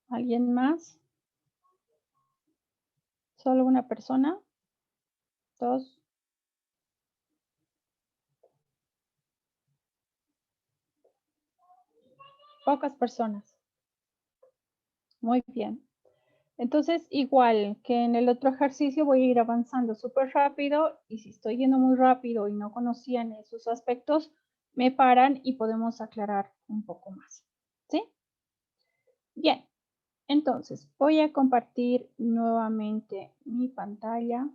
¿Alguien más? ¿Solo una persona? ¿Dos? Pocas personas. Muy bien. Entonces, igual que en el otro ejercicio, voy a ir avanzando súper rápido y si estoy yendo muy rápido y no conocían esos aspectos, me paran y podemos aclarar un poco más. ¿Sí? Bien. Entonces, voy a compartir nuevamente mi pantalla.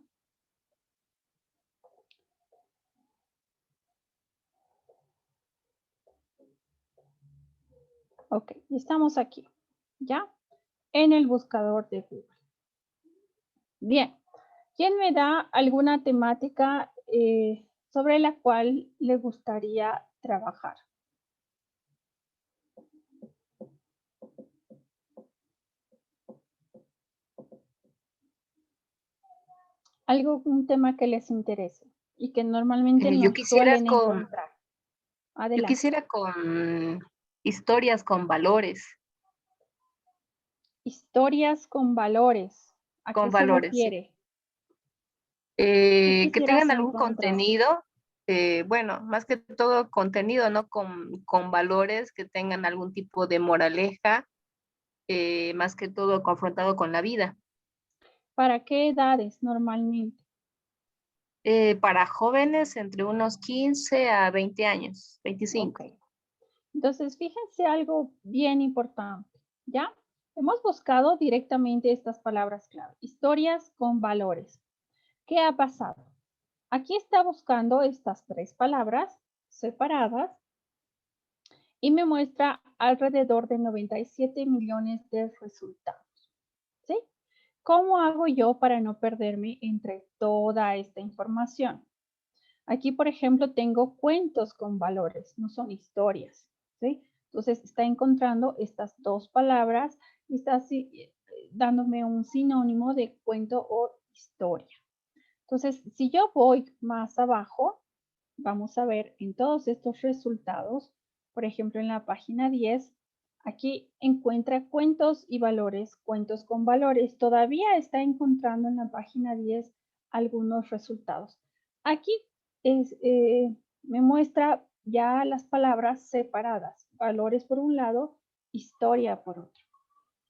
Ok, estamos aquí, ¿ya? En el buscador de Google. Bien, ¿quién me da alguna temática sobre la cual le gustaría trabajar? Un tema que les interese y que normalmente Yo no quisiera suelen con encontrar. yo Adelante. quisiera con historias con valores, Historias con valores. ¿A qué se sí. refiere? ¿Qué Que quisieras tengan algún encontrar? contenido, bueno, más que todo contenido, ¿no? Con valores, que tengan algún tipo de moraleja, más que todo confrontado con la vida. ¿Para qué edades normalmente? Para jóvenes entre unos 15 a 20 años, Ok. 25. Entonces, fíjense algo bien importante, ¿ya? Hemos buscado directamente estas palabras clave, historias con valores. ¿Qué ha pasado? Aquí está buscando estas tres palabras separadas y me muestra alrededor de 97 millones de resultados, ¿sí? ¿Cómo hago yo para no perderme entre toda esta información? Aquí, por ejemplo, tengo cuentos con valores, no son historias, ¿sí? Entonces, está encontrando estas dos palabras y está dándome un sinónimo de cuento o historia. Entonces, si yo voy más abajo, vamos a ver en todos estos resultados, por ejemplo, en la página 10, aquí encuentra cuentos y valores, cuentos con valores. Todavía está encontrando en la página 10 algunos resultados. Aquí me muestra ya las palabras separadas, valores por un lado, historia por otro.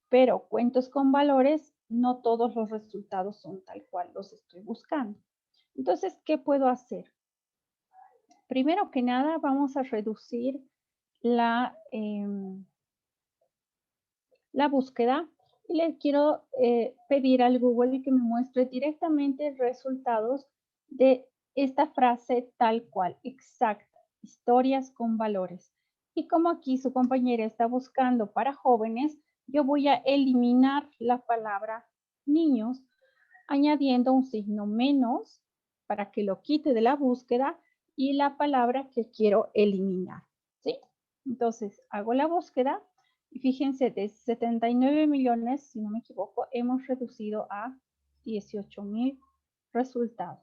Pero cuentos con valores, no todos los resultados son tal cual los estoy buscando. Entonces, ¿qué puedo hacer? Primero que nada, vamos a reducir la, la búsqueda y le quiero pedir al Google que me muestre directamente resultados de esta frase tal cual, exacta, historias con valores. Y como aquí su compañera está buscando para jóvenes, yo voy a eliminar la palabra niños añadiendo un signo menos para que lo quite de la búsqueda y la palabra que quiero eliminar, ¿sí? Entonces, hago la búsqueda y fíjense, de 79 millones, si no me equivoco, hemos reducido a 18,000 resultados.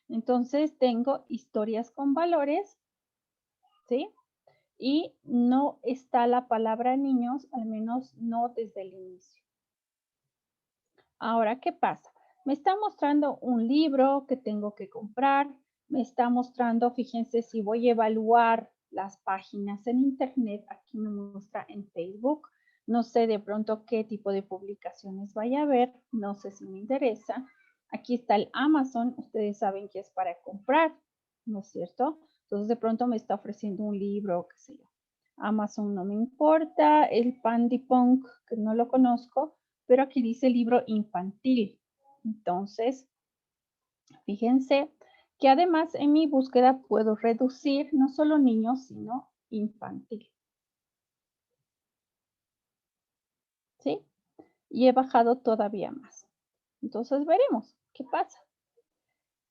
Entonces, tengo historias con valores, ¿sí? Y no está la palabra niños, al menos no desde el inicio. Ahora, ¿qué pasa? Me está mostrando un libro que tengo que comprar, me está mostrando, fíjense, si voy a evaluar las páginas en internet, aquí me muestra en Facebook, no sé de pronto qué tipo de publicaciones vaya a ver, no sé si me interesa. Aquí está el Amazon, ustedes saben que es para comprar, ¿no es cierto? Entonces de pronto me está ofreciendo un libro, qué sé yo. Amazon no me importa, el Pandipunk, que no lo conozco, pero aquí dice libro infantil. Entonces, fíjense que además en mi búsqueda puedo reducir no solo niños, sino infantil. ¿Sí? Y he bajado todavía más. Entonces veremos qué pasa.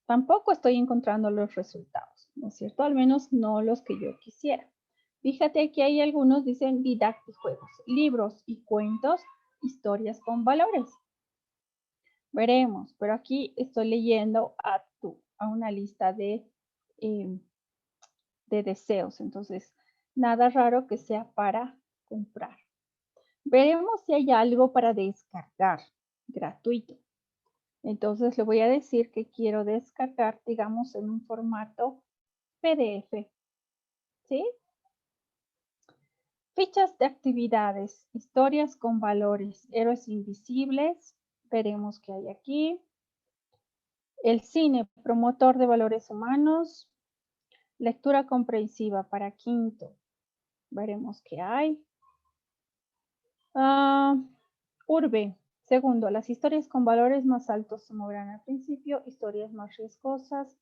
Tampoco estoy encontrando los resultados, ¿no es cierto? Al menos no los que yo quisiera. Fíjate que hay algunos dicen juegos, libros y cuentos, historias con valores. Veremos, pero aquí estoy leyendo a una lista de deseos. Entonces, nada raro que sea para comprar. Veremos si hay algo para descargar gratuito. Entonces le voy a decir que quiero descargar, digamos, en un formato PDF. ¿Sí? Fichas de actividades, historias con valores, héroes invisibles. Veremos qué hay aquí. El cine, promotor de valores humanos. Lectura comprensiva para quinto. Veremos qué hay. Urbe. Segundo, las historias con valores más altos se moverán al principio. Historias más riesgosas.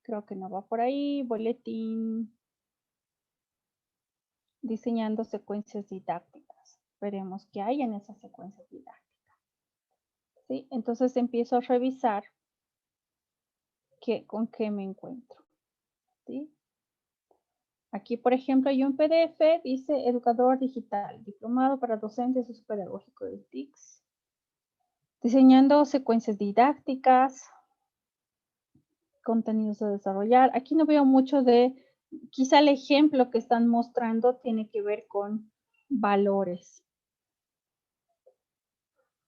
Creo que no va por ahí. Boletín. Diseñando secuencias didácticas. Veremos qué hay en esas secuencias didácticas. ¿Sí? Entonces empiezo a revisar con qué me encuentro. ¿Sí? Aquí, por ejemplo, hay un PDF, dice Educador Digital, Diplomado para Docentes de Uso Pedagógico de TICS. Diseñando secuencias didácticas, contenidos a desarrollar. Aquí no veo mucho de, quizá el ejemplo que están mostrando tiene que ver con valores.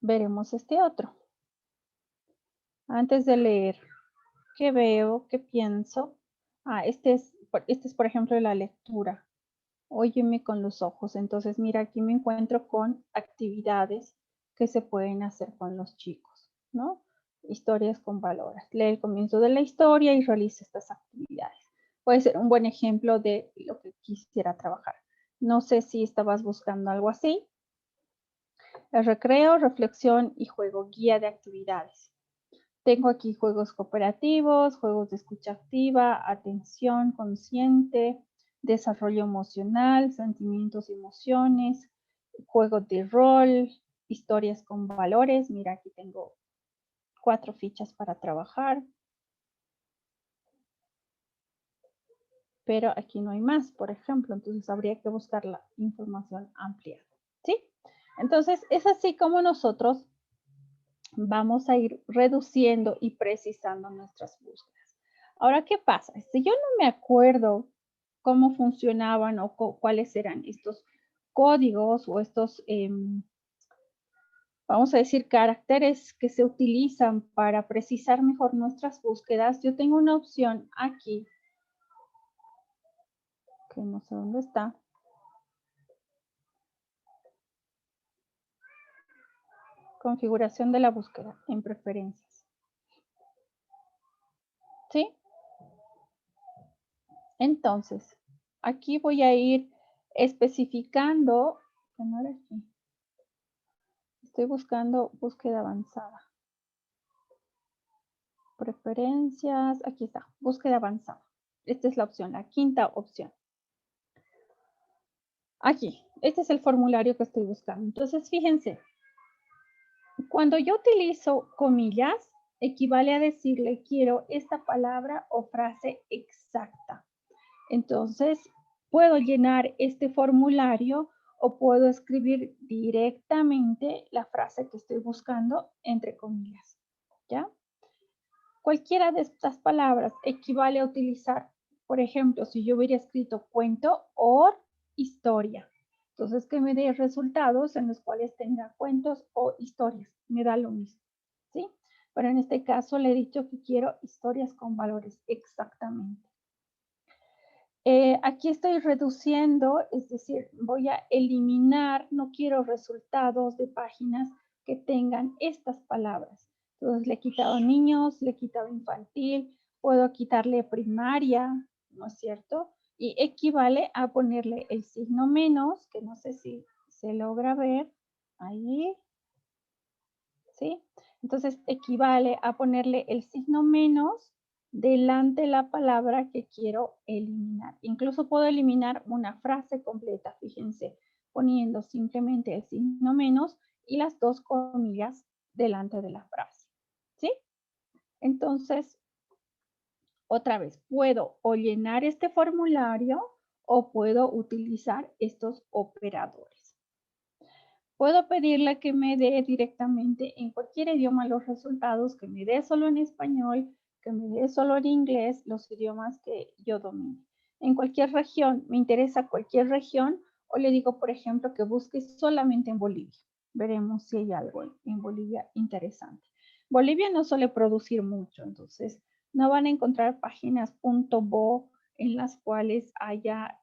Veremos este otro. Antes de leer, ¿qué veo? ¿Qué pienso? Este es, por ejemplo, la lectura. Óyeme con los ojos. Entonces, mira, aquí me encuentro con actividades que se pueden hacer con los chicos, ¿no? Historias con valores. Lee el comienzo de la historia y realiza estas actividades. Puede ser un buen ejemplo de lo que quisiera trabajar. No sé si estabas buscando algo así. El recreo, reflexión y juego, guía de actividades. Tengo aquí juegos cooperativos, juegos de escucha activa, atención consciente, desarrollo emocional, sentimientos y emociones, juegos de rol, historias con valores. Mira, aquí tengo 4 fichas para trabajar. Pero aquí no hay más, por ejemplo, entonces habría que buscar la información ampliada. ¿Sí? Entonces, es así como nosotros vamos a ir reduciendo y precisando nuestras búsquedas. Ahora, ¿qué pasa? Si yo no me acuerdo cómo funcionaban o cuáles eran estos códigos o estos, vamos a decir, caracteres que se utilizan para precisar mejor nuestras búsquedas, yo tengo una opción aquí, que no sé dónde está. Configuración de la búsqueda en preferencias. ¿Sí? Entonces, aquí voy a ir especificando, no era aquí. Estoy buscando búsqueda avanzada. Preferencias, aquí está, búsqueda avanzada. Esta es la opción, la quinta opción. Aquí, este es el formulario que estoy buscando. Entonces, fíjense, cuando yo utilizo comillas, equivale a decirle quiero esta palabra o frase exacta. Entonces, puedo llenar este formulario o puedo escribir directamente la frase que estoy buscando entre comillas, ¿ya? Cualquiera de estas palabras equivale a utilizar, por ejemplo, si yo hubiera escrito cuento o historia. Entonces, que me dé resultados en los cuales tenga cuentos o historias. Me da lo mismo, ¿sí? Pero en este caso le he dicho que quiero historias con valores exactamente. Aquí estoy reduciendo, es decir, voy a eliminar, no quiero resultados de páginas que tengan estas palabras. Entonces le he quitado niños, le he quitado infantil, puedo quitarle primaria, ¿no es cierto? Y equivale a ponerle el signo menos, que no sé si se logra ver, ahí, ¿sí? Entonces equivale a ponerle el signo menos delante de la palabra que quiero eliminar. Incluso puedo eliminar una frase completa, fíjense, poniendo simplemente el signo menos y las 2 comillas delante de la frase, ¿sí? Entonces, otra vez, puedo o llenar este formulario o puedo utilizar estos operadores. Puedo pedirle que me dé directamente en cualquier idioma los resultados, que me dé solo en español, que me dé solo en inglés, los idiomas que yo domine. En cualquier región, me interesa cualquier región O le digo, por ejemplo, que busque solamente en Bolivia. Veremos si hay algo en Bolivia interesante. Bolivia no suele producir mucho, entonces no van a encontrar páginas .bo en las cuales haya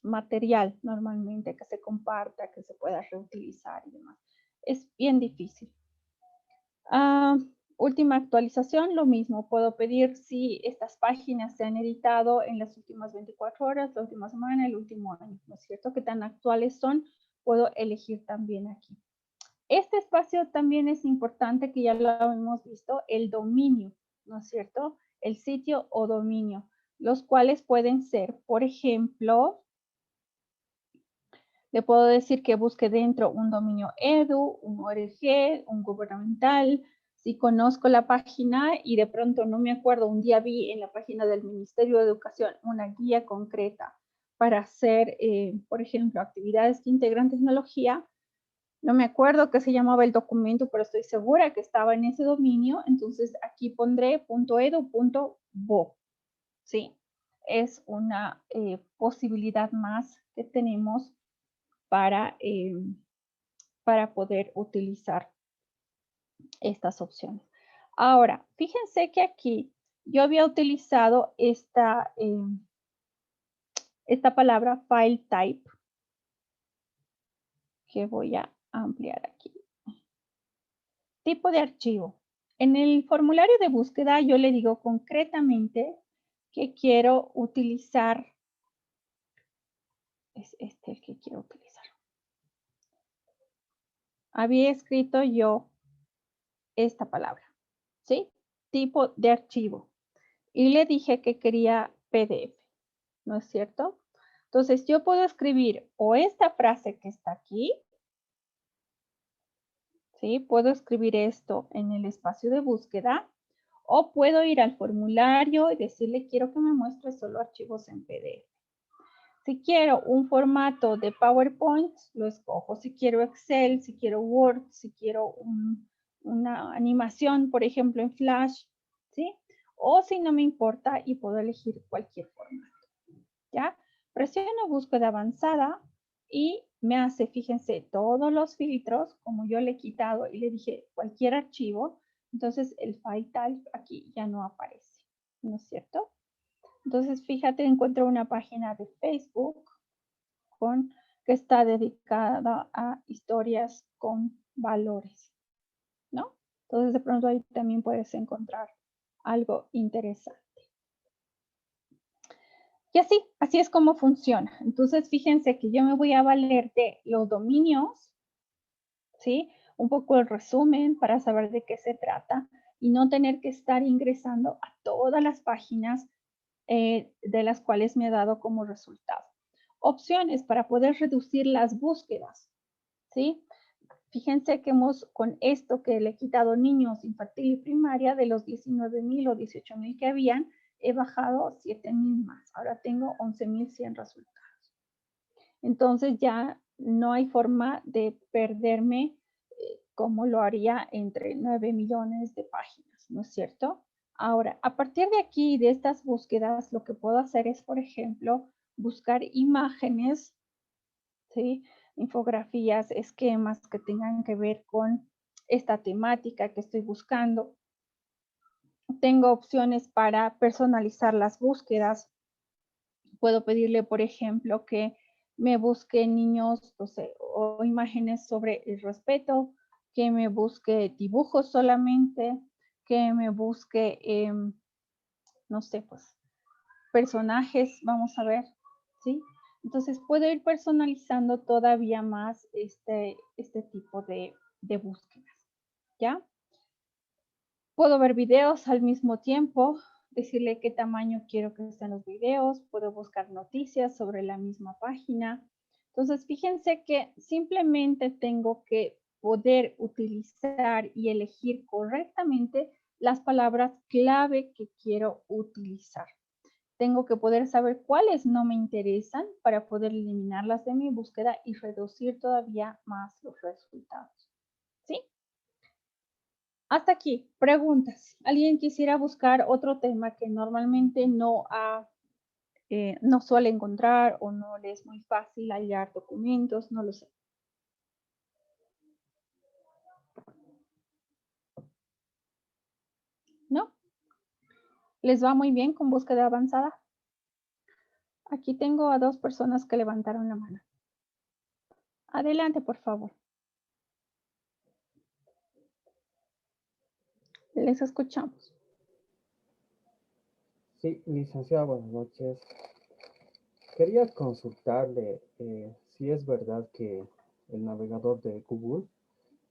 material normalmente que se comparta, que se pueda reutilizar y demás. Es bien difícil. Última actualización, lo mismo. Puedo pedir si estas páginas se han editado en las últimas 24 horas, la última semana, el último año, ¿no es cierto? ¿Qué tan actuales son? Puedo elegir también aquí. Este espacio también es importante, que ya lo hemos visto, el dominio, ¿no es cierto? El sitio o dominio, los cuales pueden ser, por ejemplo, le puedo decir que busque dentro un dominio edu, un ORG, un gubernamental. Si conozco la página y de pronto no me acuerdo, un día vi en la página del Ministerio de Educación una guía concreta para hacer, por ejemplo, actividades que integran tecnología. No me acuerdo qué se llamaba el documento, pero estoy segura que estaba en ese dominio. Entonces aquí pondré .edu.bo. ¿Sí? Es una posibilidad más que tenemos para poder utilizar estas opciones. Ahora, fíjense que aquí yo había utilizado esta palabra file type, que voy a ampliar aquí. Tipo de archivo. En el formulario de búsqueda yo le digo concretamente que quiero utilizar, es este el que quiero utilizar. Había escrito yo esta palabra, ¿sí? Tipo de archivo. Y le dije que quería PDF, ¿no es cierto? Entonces yo puedo escribir o esta frase que está aquí, ¿sí? Puedo escribir esto en el espacio de búsqueda, o puedo ir al formulario y decirle quiero que me muestre solo archivos en PDF. Si quiero un formato de PowerPoint, lo escojo. Si quiero Excel, si quiero Word, si quiero una animación, por ejemplo, en Flash, ¿sí? O si no me importa y puedo elegir cualquier formato, ¿ya? Presiono búsqueda avanzada y me hace, fíjense, todos los filtros, como yo le he quitado y le dije cualquier archivo, entonces el file type aquí ya no aparece, ¿no es cierto? Entonces, fíjate, encuentro una página de Facebook que está dedicada a historias con valores, ¿no? Entonces, de pronto ahí también puedes encontrar algo interesante. Y así es como funciona. Entonces, fíjense que yo me voy a valer de los dominios, ¿sí? Un poco el resumen para saber de qué se trata y no tener que estar ingresando a todas las páginas de las cuales me ha dado como resultado. Opciones para poder reducir las búsquedas, ¿sí? Fíjense que con esto que le he quitado niños infantil y primaria, de los 19,000 o 18,000 que habían, he bajado 7,000 más. Ahora tengo 11,100 resultados. Entonces ya no hay forma de perderme como lo haría entre 9 millones de páginas, ¿no es cierto? Ahora, a partir de aquí, de estas búsquedas, lo que puedo hacer es, por ejemplo, buscar imágenes, ¿sí? Infografías, esquemas que tengan que ver con esta temática que estoy buscando. Tengo opciones para personalizar las búsquedas. Puedo pedirle, por ejemplo, que me busque niños, no sé, o imágenes sobre el respeto, que me busque dibujos solamente, que me busque, no sé, pues, personajes, vamos a ver, ¿sí? Entonces puedo ir personalizando todavía más este tipo de búsquedas, ¿ya? Puedo ver videos al mismo tiempo, decirle qué tamaño quiero que sean los videos, puedo buscar noticias sobre la misma página. Entonces, fíjense que simplemente tengo que poder utilizar y elegir correctamente las palabras clave que quiero utilizar. Tengo que poder saber cuáles no me interesan para poder eliminarlas de mi búsqueda y reducir todavía más los resultados. ¿Sí? Hasta aquí, preguntas. ¿Alguien quisiera buscar otro tema que normalmente no ha no suele encontrar o no le es muy fácil hallar documentos, no lo sé. ¿No? ¿Les va muy bien con búsqueda avanzada? Aquí tengo a 2 personas que levantaron la mano. Adelante, por favor. Les escuchamos. Sí, licenciada, buenas noches. Quería consultarle si es verdad que el navegador de Google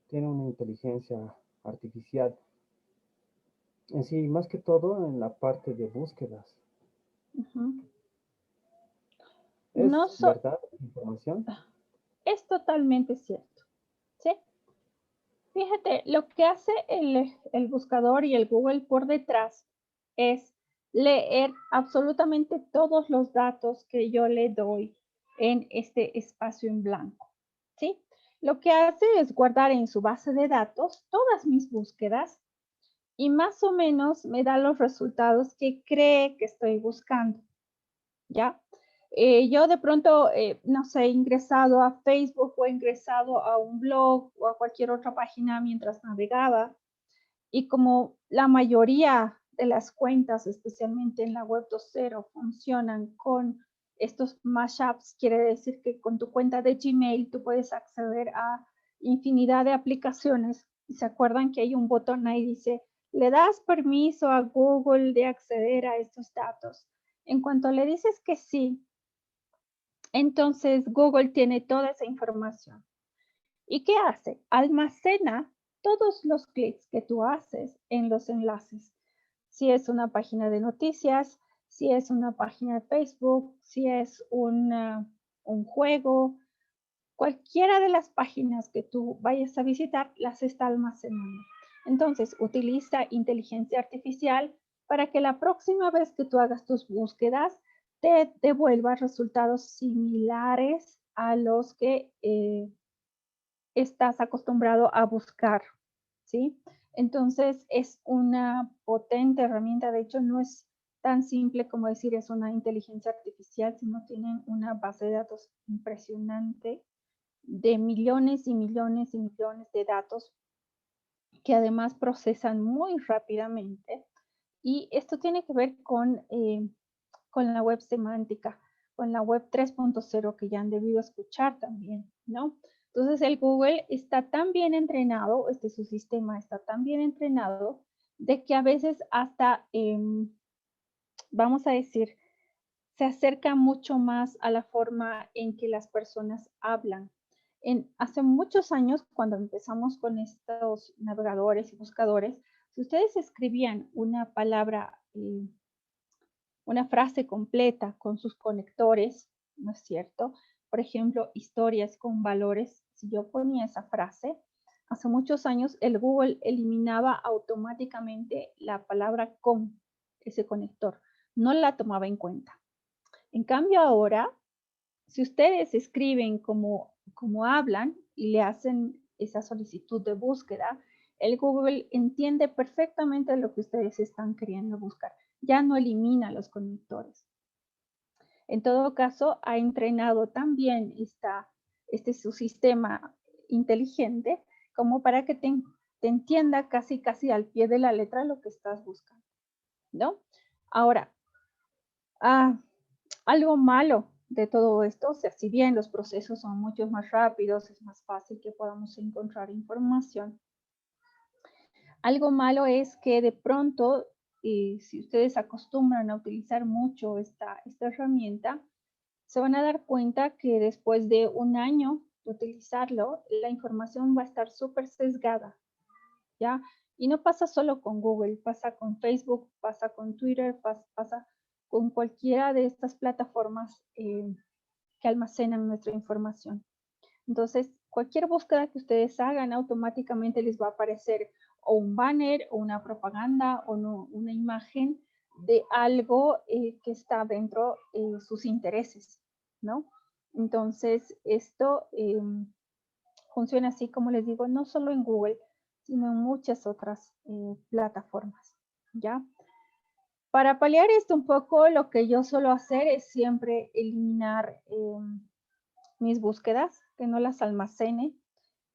tiene una inteligencia artificial. En sí, más que todo en la parte de búsquedas. Ujú. ¿Es No so- verdad esa información? es totalmente cierto. ¿Sí? Fíjate, lo que hace el buscador y el Google por detrás es leer absolutamente todos los datos que yo le doy en este espacio en blanco, ¿sí? Lo que hace es guardar en su base de datos todas mis búsquedas y más o menos me da los resultados que cree que estoy buscando, ¿ya? Yo de pronto, no sé, he ingresado a Facebook o he ingresado a un blog o a cualquier otra página mientras navegaba y como la mayoría de las cuentas, especialmente en la web 2.0, funcionan con estos mashups, quiere decir que con tu cuenta de Gmail tú puedes acceder a infinidad de aplicaciones. Y se acuerdan que hay un botón ahí dice, le das permiso a Google de acceder a estos datos. En cuanto le dices que sí, entonces Google tiene toda esa información. ¿Y qué hace? Almacena todos los clics que tú haces en los enlaces. Si es una página de noticias, si es una página de Facebook, si es un juego, cualquiera de las páginas que tú vayas a visitar las está almacenando. Entonces, utiliza inteligencia artificial para que la próxima vez que tú hagas tus búsquedas te devuelva resultados similares a los que estás acostumbrado a buscar, ¿sí? Entonces es una potente herramienta, de hecho no es tan simple como decir es una inteligencia artificial, sino tienen una base de datos impresionante de millones y millones y millones de datos que además procesan muy rápidamente. Y esto tiene que ver con la web semántica, con la web 3.0 que ya han debido escuchar también, ¿no? Entonces el Google está tan bien entrenado, su sistema está tan bien entrenado, de que a veces hasta, vamos a decir, se acerca mucho más a la forma en que las personas hablan. Hace muchos años, cuando empezamos con estos navegadores y buscadores, si ustedes escribían una palabra, una frase completa con sus conectores, ¿no es cierto? Por ejemplo, historias con valores. Si yo ponía esa frase, hace muchos años el Google eliminaba automáticamente la palabra con ese conector. No la tomaba en cuenta. En cambio ahora, si ustedes escriben como hablan y le hacen esa solicitud de búsqueda, el Google entiende perfectamente lo que ustedes están queriendo buscar. Ya no elimina los conectores. En todo caso, ha entrenado también su sistema inteligente como para que te entienda casi al pie de la letra lo que estás buscando, ¿no? Ahora, algo malo de todo esto, o sea, si bien los procesos son mucho más rápidos, es más fácil que podamos encontrar información, algo malo es que de pronto, si ustedes acostumbran a utilizar mucho esta herramienta, se van a dar cuenta que después de un año de utilizarlo, la información va a estar súper sesgada, ¿ya? Y no pasa solo con Google, pasa con Facebook, pasa con Twitter, pasa con cualquiera de estas plataformas que almacenan nuestra información. Entonces, cualquier búsqueda que ustedes hagan, automáticamente les va a aparecer o un banner o una propaganda o no, una imagen de algo que está dentro de sus intereses, ¿no? Entonces, esto funciona así, como les digo, no solo en Google, sino en muchas otras plataformas, ¿ya? Para paliar esto un poco, lo que yo suelo hacer es siempre eliminar mis búsquedas, que no las almacene.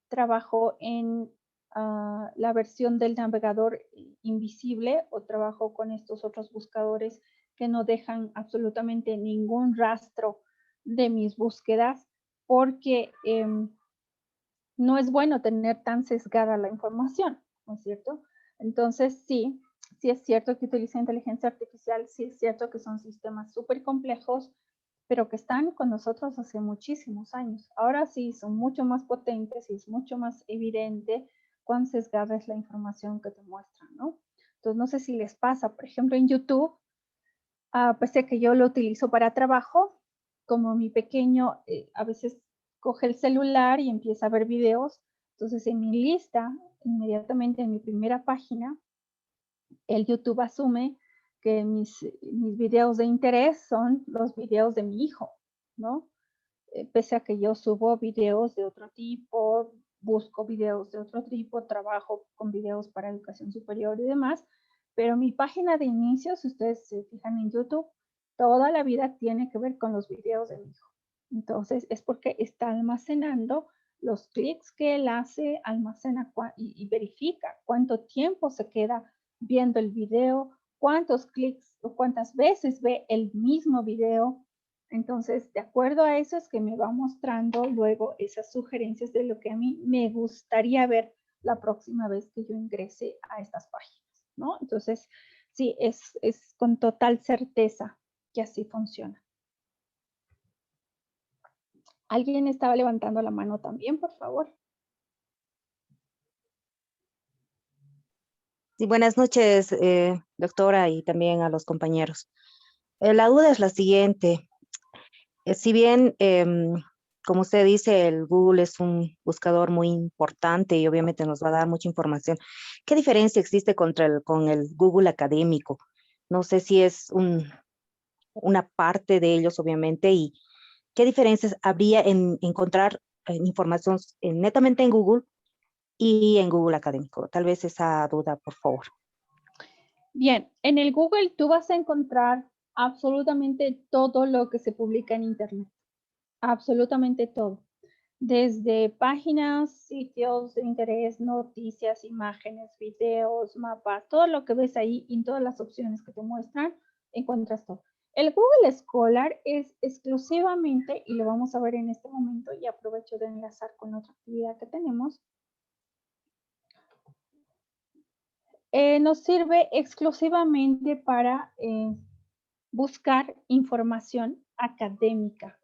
Trabajo en la versión del navegador invisible o trabajo con estos otros buscadores que no dejan absolutamente ningún rastro de mis búsquedas porque no es bueno tener tan sesgada la información, ¿no es cierto? Entonces, sí es cierto que utiliza inteligencia artificial, sí es cierto que son sistemas súper complejos, pero que están con nosotros hace muchísimos años. Ahora sí son mucho más potentes y es mucho más evidente cuán sesgada es la información que te muestran, ¿no? Entonces, no sé si les pasa, por ejemplo, en YouTube, pese a que yo lo utilizo para trabajo, como mi pequeño a veces coge el celular y empieza a ver videos, entonces en mi lista, inmediatamente en mi primera página, el YouTube asume que mis videos de interés son los videos de mi hijo, ¿no? Pese a que yo subo videos de otro tipo, busco videos de otro tipo, trabajo con videos para educación superior y demás, pero mi página de inicio, si ustedes se fijan en YouTube, toda la vida tiene que ver con los videos de mi hijo. Entonces, es porque está almacenando los clics que él hace, almacena y verifica cuánto tiempo se queda viendo el video, cuántos clics o cuántas veces ve el mismo video. Entonces, de acuerdo a eso es que me va mostrando luego esas sugerencias de lo que a mí me gustaría ver la próxima vez que yo ingrese a estas páginas, ¿no? Entonces, sí, es con total certeza que así funciona. ¿Alguien estaba levantando la mano también, por favor? Sí, buenas noches, doctora, y también a los compañeros. La duda es la siguiente. Si bien, como usted dice, el Google es un buscador muy importante y obviamente nos va a dar mucha información, ¿qué diferencia existe con el Google académico? No sé si es una parte de ellos, obviamente, y qué diferencias habría en encontrar información netamente en Google y en Google académico. Tal vez esa duda, por favor. Bien, en el Google tú vas a encontrar absolutamente todo lo que se publica en Internet. Absolutamente todo. Desde páginas, sitios de interés, noticias, imágenes, videos, mapas, todo lo que ves ahí y todas las opciones que te muestran, encuentras todo. El Google Scholar es exclusivamente, y lo vamos a ver en este momento, y aprovecho de enlazar con otra actividad que tenemos, nos sirve exclusivamente para buscar información académica.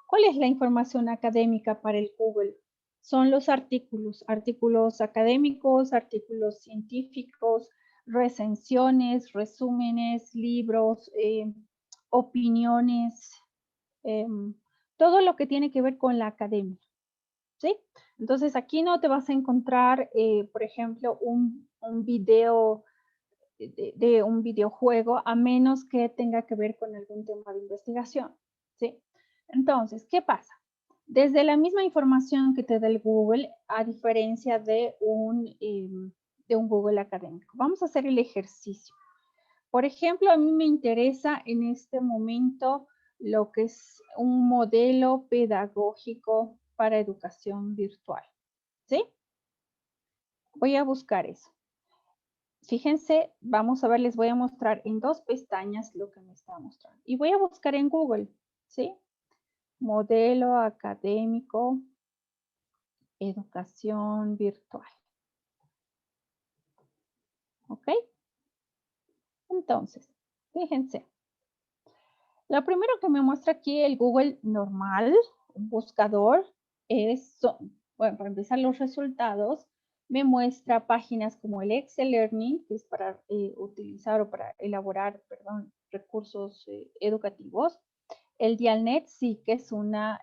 ¿Cuál es la información académica para el Google? Son los artículos, artículos académicos, artículos científicos, recensiones, resúmenes, libros, opiniones, todo lo que tiene que ver con la academia, ¿sí? Entonces aquí no te vas a encontrar, por ejemplo, un video de un videojuego, a menos que tenga que ver con algún tema de investigación, ¿sí? Entonces, ¿qué pasa? Desde la misma información que te da el Google, a diferencia de un Google académico. Vamos a hacer el ejercicio. Por ejemplo, a mí me interesa en este momento lo que es un modelo pedagógico para educación virtual, ¿sí? Voy a buscar eso. Fíjense, vamos a ver, les voy a mostrar en dos pestañas lo que me está mostrando. Y voy a buscar en Google, ¿sí? Modelo académico, educación virtual. ¿Ok? Entonces, fíjense. Lo primero que me muestra aquí el Google normal, un buscador, es, bueno, para empezar los resultados, me muestra páginas como el Excel Learning, que es para utilizar o para elaborar, perdón, recursos educativos. El Dialnet sí que es una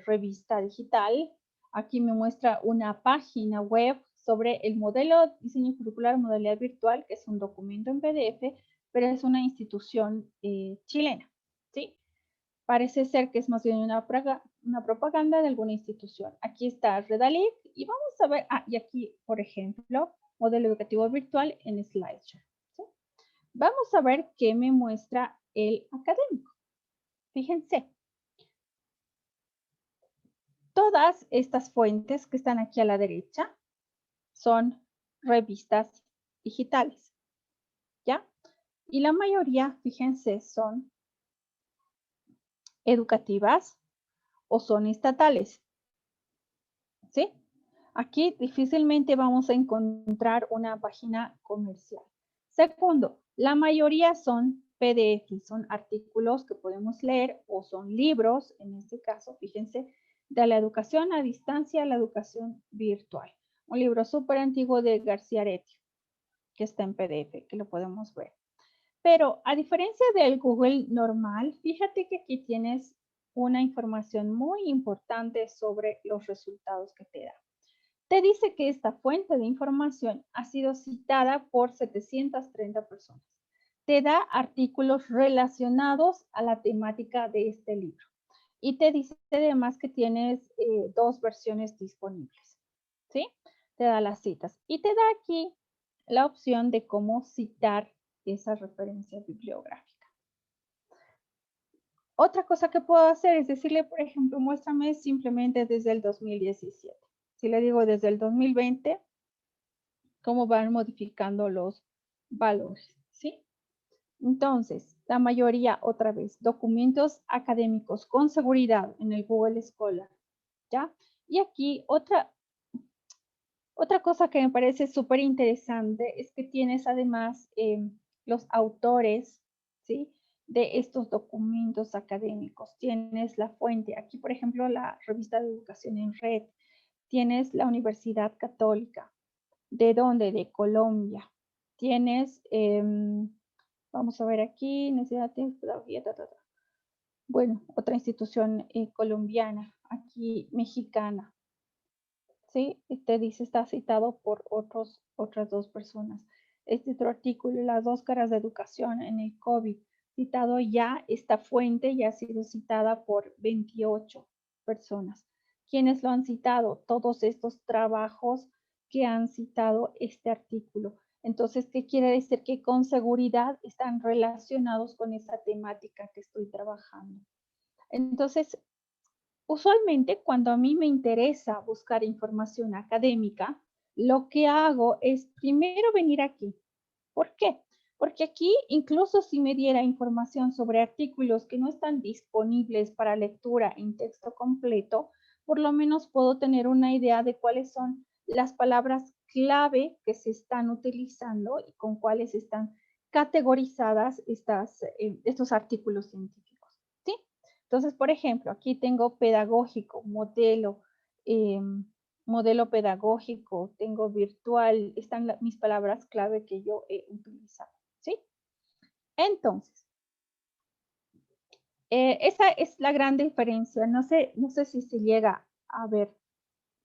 revista digital. Aquí me muestra una página web sobre el modelo diseño curricular modalidad virtual, que es un documento en PDF, pero es una institución chilena, ¿sí? Parece ser que es más bien una propaganda de alguna institución. Aquí está Redalyc y vamos a ver, y aquí, por ejemplo, modelo educativo virtual en SlideShare, ¿sí? Vamos a ver qué me muestra el académico. Fíjense. Todas estas fuentes que están aquí a la derecha son revistas digitales, ¿ya? Y la mayoría, fíjense, son educativas o son estatales, ¿sí? Aquí difícilmente vamos a encontrar una página comercial. Segundo, la mayoría son PDF, son artículos que podemos leer o son libros, en este caso, fíjense, de la educación a distancia a la educación virtual. Un libro súper antiguo de García Aretio, que está en PDF, que lo podemos ver. Pero a diferencia del Google normal, fíjate que aquí tienes una información muy importante sobre los resultados que te da. Te dice que esta fuente de información ha sido citada por 730 personas. Te da artículos relacionados a la temática de este libro. Y te dice además que tienes 2 versiones disponibles. ¿Sí? Te da las citas. Y te da aquí la opción de cómo citar esa referencia bibliográfica. Otra cosa que puedo hacer es decirle, por ejemplo, muéstrame simplemente desde el 2017. Si le digo desde el 2020, cómo van modificando los valores, ¿sí? Entonces, la mayoría, otra vez, documentos académicos con seguridad en el Google Scholar, ¿ya? Y aquí otra cosa que me parece súper interesante es que tienes además los autores, ¿sí? De estos documentos académicos. Tienes la fuente, aquí por ejemplo la revista de educación en red, tienes la Universidad Católica. ¿De dónde? De Colombia. Tienes, vamos a ver aquí, necesidad de pedagogía, bueno, otra institución colombiana, aquí mexicana. ¿Sí? Te dice, está citado por otras 2 personas. Este otro artículo, las 2 caras de educación en el COVID, citado ya, esta fuente ya ha sido citada por 28 personas. ¿Quiénes lo han citado? Todos estos trabajos que han citado este artículo. Entonces, ¿qué quiere decir? Que con seguridad están relacionados con esa temática que estoy trabajando. Entonces, usualmente cuando a mí me interesa buscar información académica, lo que hago es primero venir aquí. ¿Por qué? Porque aquí, incluso si me diera información sobre artículos que no están disponibles para lectura en texto completo, por lo menos puedo tener una idea de cuáles son las palabras clave que se están utilizando y con cuáles están categorizadas estos artículos científicos. ¿Sí? Entonces, por ejemplo, aquí tengo pedagógico, modelo pedagógico, tengo virtual, están mis palabras clave que yo he utilizado, ¿sí? Entonces, esa es la gran diferencia. No sé si se llega a ver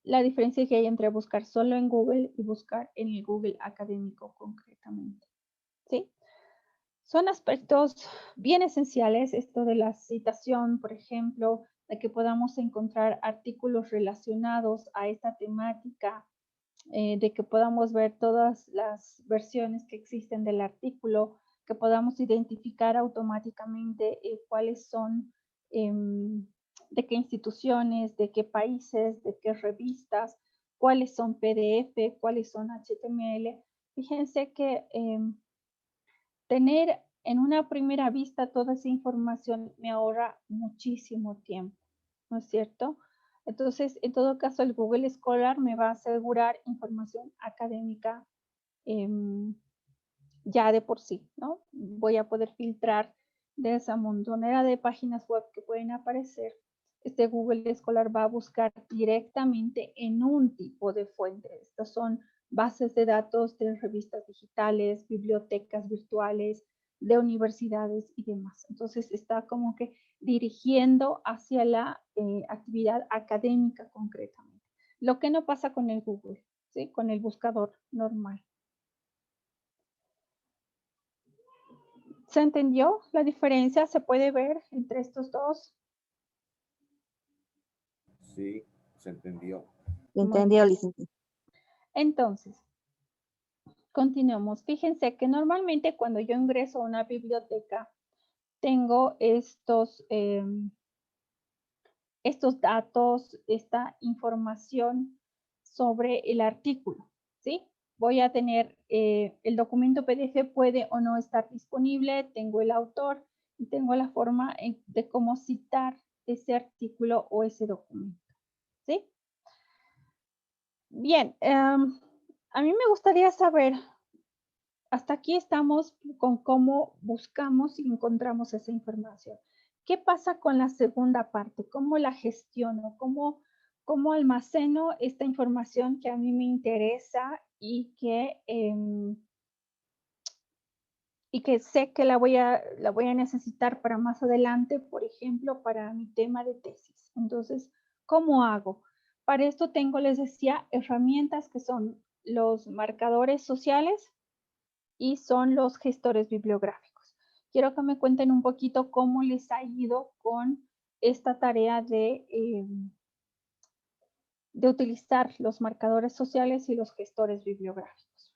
la diferencia que hay entre buscar solo en Google y buscar en el Google académico concretamente, ¿sí? Son aspectos bien esenciales, esto de la citación, por ejemplo, de que podamos encontrar artículos relacionados a esta temática, de que podamos ver todas las versiones que existen del artículo, que podamos identificar automáticamente cuáles son, de qué instituciones, de qué países, de qué revistas, cuáles son PDF, cuáles son HTML. Fíjense que tener en una primera vista toda esa información me ahorra muchísimo tiempo, ¿no es cierto? Entonces, en todo caso, el Google Scholar me va a asegurar información académica ya de por sí, ¿no? Voy a poder filtrar de esa montonera de páginas web que pueden aparecer. Este Google Scholar va a buscar directamente en un tipo de fuente. Estas son bases de datos de revistas digitales, bibliotecas virtuales, de universidades y demás. Entonces está como que dirigiendo hacia la actividad académica concretamente. Lo que no pasa con el Google, ¿sí? Con el buscador normal. ¿Se entendió la diferencia? ¿Se puede ver entre estos dos? Sí, se entendió. Entendió, licenciado. Entonces, Continuemos. Fíjense que normalmente cuando yo ingreso a una biblioteca, tengo estos datos, esta información sobre el artículo, ¿sí? Voy a tener el documento PDF puede o no estar disponible, tengo el autor y tengo la forma de cómo citar ese artículo o ese documento, ¿sí? Bien, a mí me gustaría saber, hasta aquí estamos con cómo buscamos y encontramos esa información. ¿Qué pasa con la segunda parte? ¿Cómo la gestiono? ¿Cómo almaceno esta información que a mí me interesa y que sé que la voy a necesitar para más adelante, por ejemplo, para mi tema de tesis? Entonces, ¿cómo hago? Para esto tengo, les decía, herramientas que son los marcadores sociales y son los gestores bibliográficos. Quiero que me cuenten un poquito cómo les ha ido con esta tarea de utilizar los marcadores sociales y los gestores bibliográficos.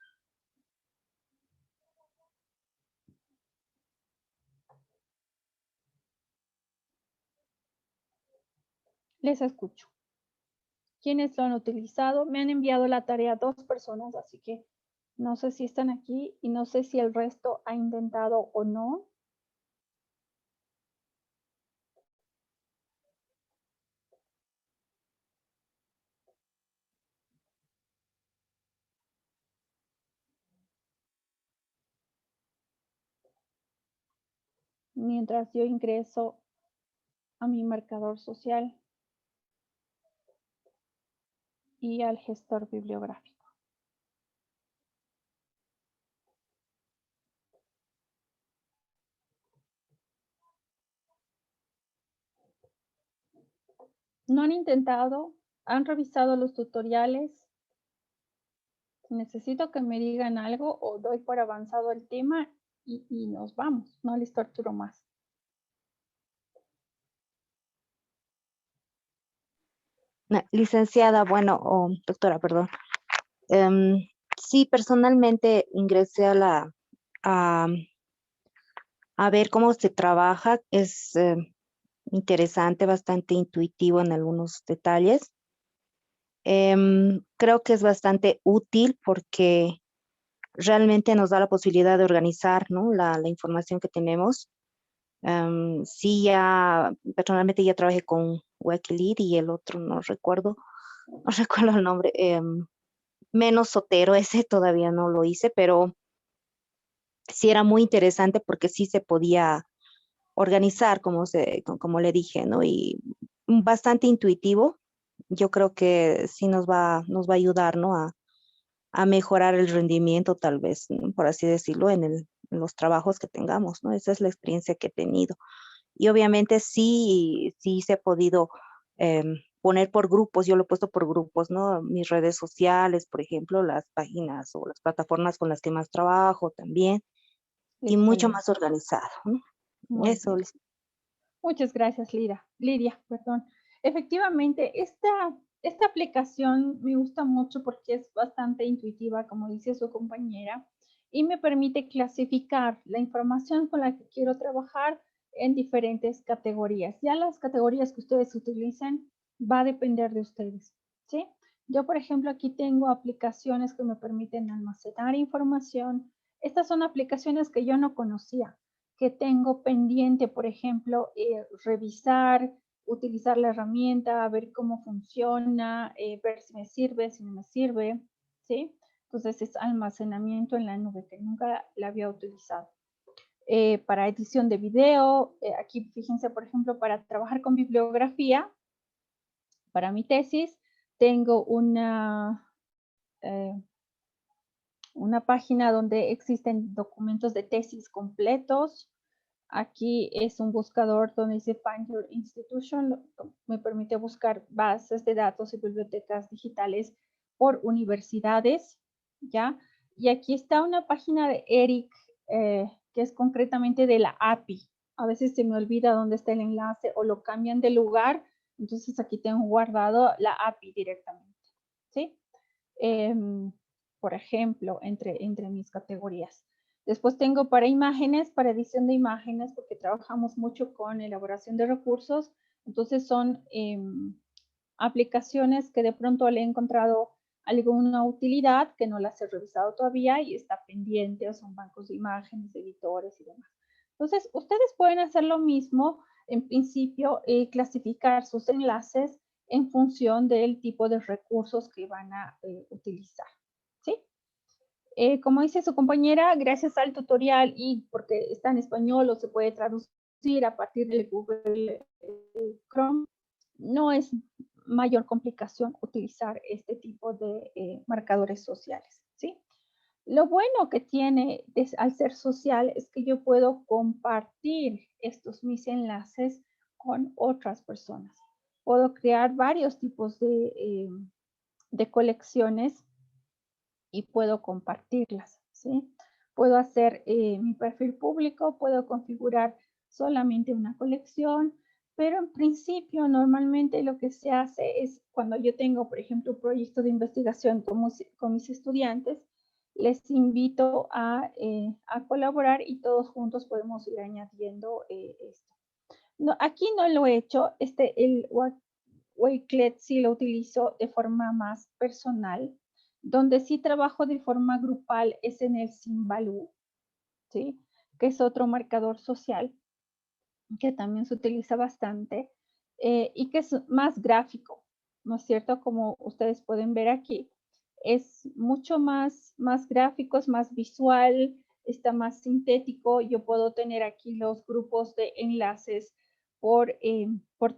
Les escucho. ¿Quiénes lo han utilizado? Me han enviado la tarea 2 personas, así que no sé si están aquí y no sé si el resto ha intentado o no. Mientras yo ingreso a mi marcador social y al gestor bibliográfico. ¿No han intentado? ¿Han revisado los tutoriales? Necesito que me digan algo o doy por avanzado el tema y nos vamos. No les torturo más. Licenciada, bueno, o doctora, perdón. Sí, personalmente ingresé a, a ver cómo se trabaja. Es interesante, bastante intuitivo en algunos detalles. Creo que es bastante útil porque realmente nos da la posibilidad de organizar, ¿no?, la información que tenemos. Sí, personalmente ya trabajé con Wikilead y el otro no recuerdo, no recuerdo el nombre. Menos Sotero, ese todavía no lo hice, pero sí era muy interesante porque sí se podía organizar, como le dije, ¿no? Y bastante intuitivo. Yo creo que sí nos va a ayudar, ¿no?, a mejorar el rendimiento, tal vez, ¿no?, por así decirlo, en los trabajos que tengamos, ¿no? Esa es la experiencia que he tenido. Y obviamente sí se ha podido poner por grupos, yo lo he puesto por grupos, ¿no? Mis redes sociales, por ejemplo, las páginas o las plataformas con las que más trabajo también, y mucho Excelente. más organizado, ¿no? Muy Eso. bien. Muchas gracias, Lidia, perdón. Efectivamente, esta aplicación me gusta mucho porque es bastante intuitiva, como dice su compañera, y me permite clasificar la información con la que quiero trabajar en diferentes categorías. Ya las categorías que ustedes utilicen va a depender de ustedes, ¿sí? Yo, por ejemplo, aquí tengo aplicaciones que me permiten almacenar información. Estas son aplicaciones que yo no conocía, que tengo pendiente, por ejemplo, revisar, utilizar la herramienta, ver cómo funciona, ver si me sirve, si no me sirve, ¿sí? Entonces es almacenamiento en la nube, que nunca la había utilizado. Para edición de video, aquí fíjense, por ejemplo, para trabajar con bibliografía, para mi tesis, tengo una página donde existen documentos de tesis completos. Aquí es un buscador donde dice Find Your Institution. Me permite buscar bases de datos y bibliotecas digitales por universidades, ¿ya? Y aquí está una página de Eric, que es concretamente de la API. A veces se me olvida dónde está el enlace o lo cambian de lugar, entonces aquí tengo guardado la API directamente, ¿sí? por ejemplo, entre mis categorías. Después tengo para imágenes, para edición de imágenes, porque trabajamos mucho con elaboración de recursos. Entonces son aplicaciones que de pronto le he encontrado alguna utilidad que no las he revisado todavía y está pendiente, o son bancos de imágenes, editores y demás. Entonces, ustedes pueden hacer lo mismo, en principio, clasificar sus enlaces en función del tipo de recursos que van a utilizar, ¿sí? Como dice su compañera, gracias al tutorial y porque está en español o se puede traducir a partir de Google Chrome, no es mayor complicación utilizar este tipo de marcadores sociales, ¿sí? Lo bueno que tiene al ser social es que yo puedo compartir mis enlaces con otras personas. Puedo crear varios tipos de colecciones y puedo compartirlas, ¿sí? Puedo hacer mi perfil público, puedo configurar solamente una colección, pero en principio normalmente lo que se hace es cuando yo tengo, por ejemplo, un proyecto de investigación con mis estudiantes, les invito a colaborar y todos juntos podemos ir añadiendo esto. No, aquí no lo he hecho, el Wakelet sí lo utilizo de forma más personal. Donde sí trabajo de forma grupal es en el Simbaloo, ¿sí? Que es otro marcador social que también se utiliza bastante y que es más gráfico, ¿no es cierto? Como ustedes pueden ver aquí, es mucho más gráfico, es más visual, está más sintético. Yo puedo tener aquí los grupos de enlaces por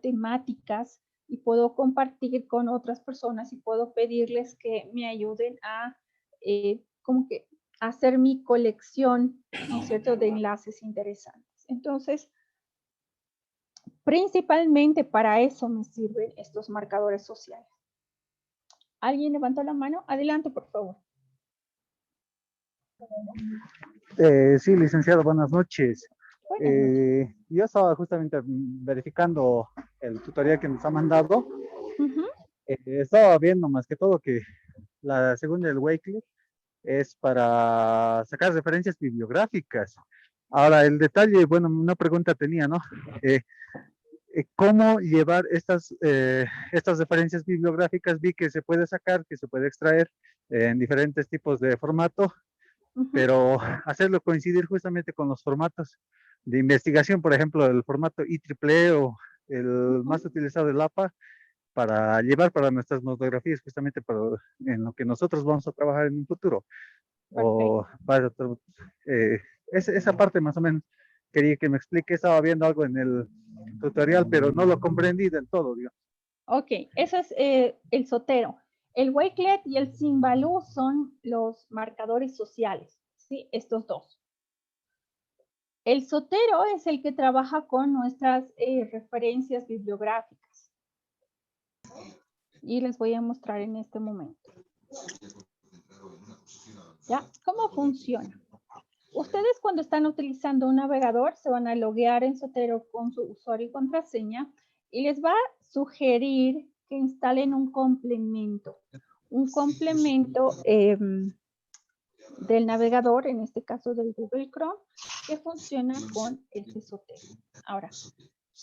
temáticas y puedo compartir con otras personas y puedo pedirles que me ayuden a como que hacer mi colección, ¿no es cierto?, de enlaces interesantes. Entonces, principalmente para eso me sirven estos marcadores sociales. ¿Alguien levantó la mano? Adelante, por favor. Sí, licenciado, buenas noches. Buenas noches. Yo estaba justamente verificando el tutorial que nos ha mandado. Estaba viendo más que todo que la segunda del Wakelet es para sacar referencias bibliográficas. Ahora, el detalle, bueno, una pregunta tenía, ¿no? ¿Cómo llevar estas referencias bibliográficas? Vi que se puede sacar, que se puede extraer en diferentes tipos de formato, pero hacerlo coincidir justamente con los formatos de investigación, por ejemplo, el formato IEEE o el más utilizado, el APA, para llevar para nuestras monografías, justamente en lo que nosotros vamos a trabajar en un futuro. O para, esa parte más o menos quería que me explique. Estaba viendo algo en el tutorial, pero no lo comprendí del todo, digamos. Ok, eso es el Zotero. El Wakelet y el Simbaloo son los marcadores sociales, ¿sí? Estos dos. El Zotero es el que trabaja con nuestras referencias bibliográficas. Y les voy a mostrar en este momento. ¿Ya? ¿Cómo funciona? Ustedes cuando están utilizando un navegador se van a loguear en Zotero con su usuario y contraseña y les va a sugerir que instalen un complemento. Un complemento del navegador, en este caso del Google Chrome, que funciona con este Zotero. Ahora,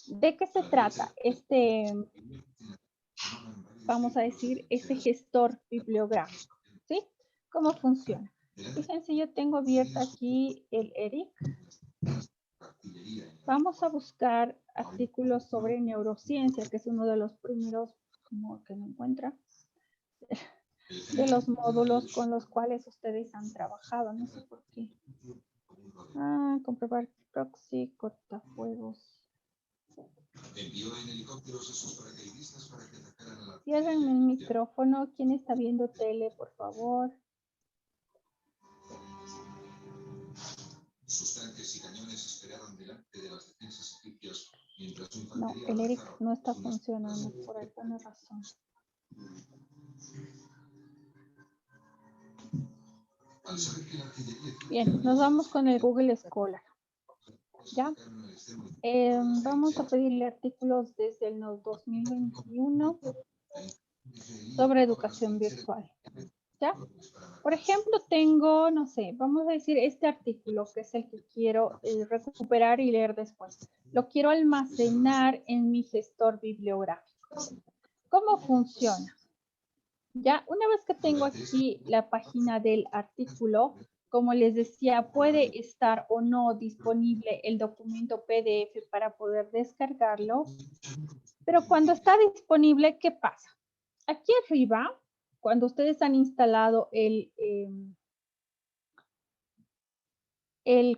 ¿de qué se trata vamos a decir, este gestor bibliográfico? ¿Sí? ¿Cómo funciona? Fíjense, yo tengo abierto aquí el ERIC. Vamos a buscar artículos sobre neurociencia, que es uno de los primeros, como que no encuentra, de los módulos con los cuales ustedes han trabajado. No sé por qué. Comprobar proxy, cortafuegos. Cierren el micrófono. ¿Quién está viendo tele, por favor? No, el ERIC no está funcionando por alguna razón. Bien, nos vamos con el Google Scholar. ¿Ya? Vamos a pedirle artículos desde el 2021 sobre educación virtual. ¿Ya? Por ejemplo, tengo, no sé, vamos a decir este artículo que es el que quiero recuperar y leer después. Lo quiero almacenar en mi gestor bibliográfico. ¿Cómo funciona? Ya una vez que tengo aquí la página del artículo, como les decía, puede estar o no disponible el documento PDF para poder descargarlo. Pero cuando está disponible, ¿qué pasa? Aquí arriba, cuando ustedes han instalado el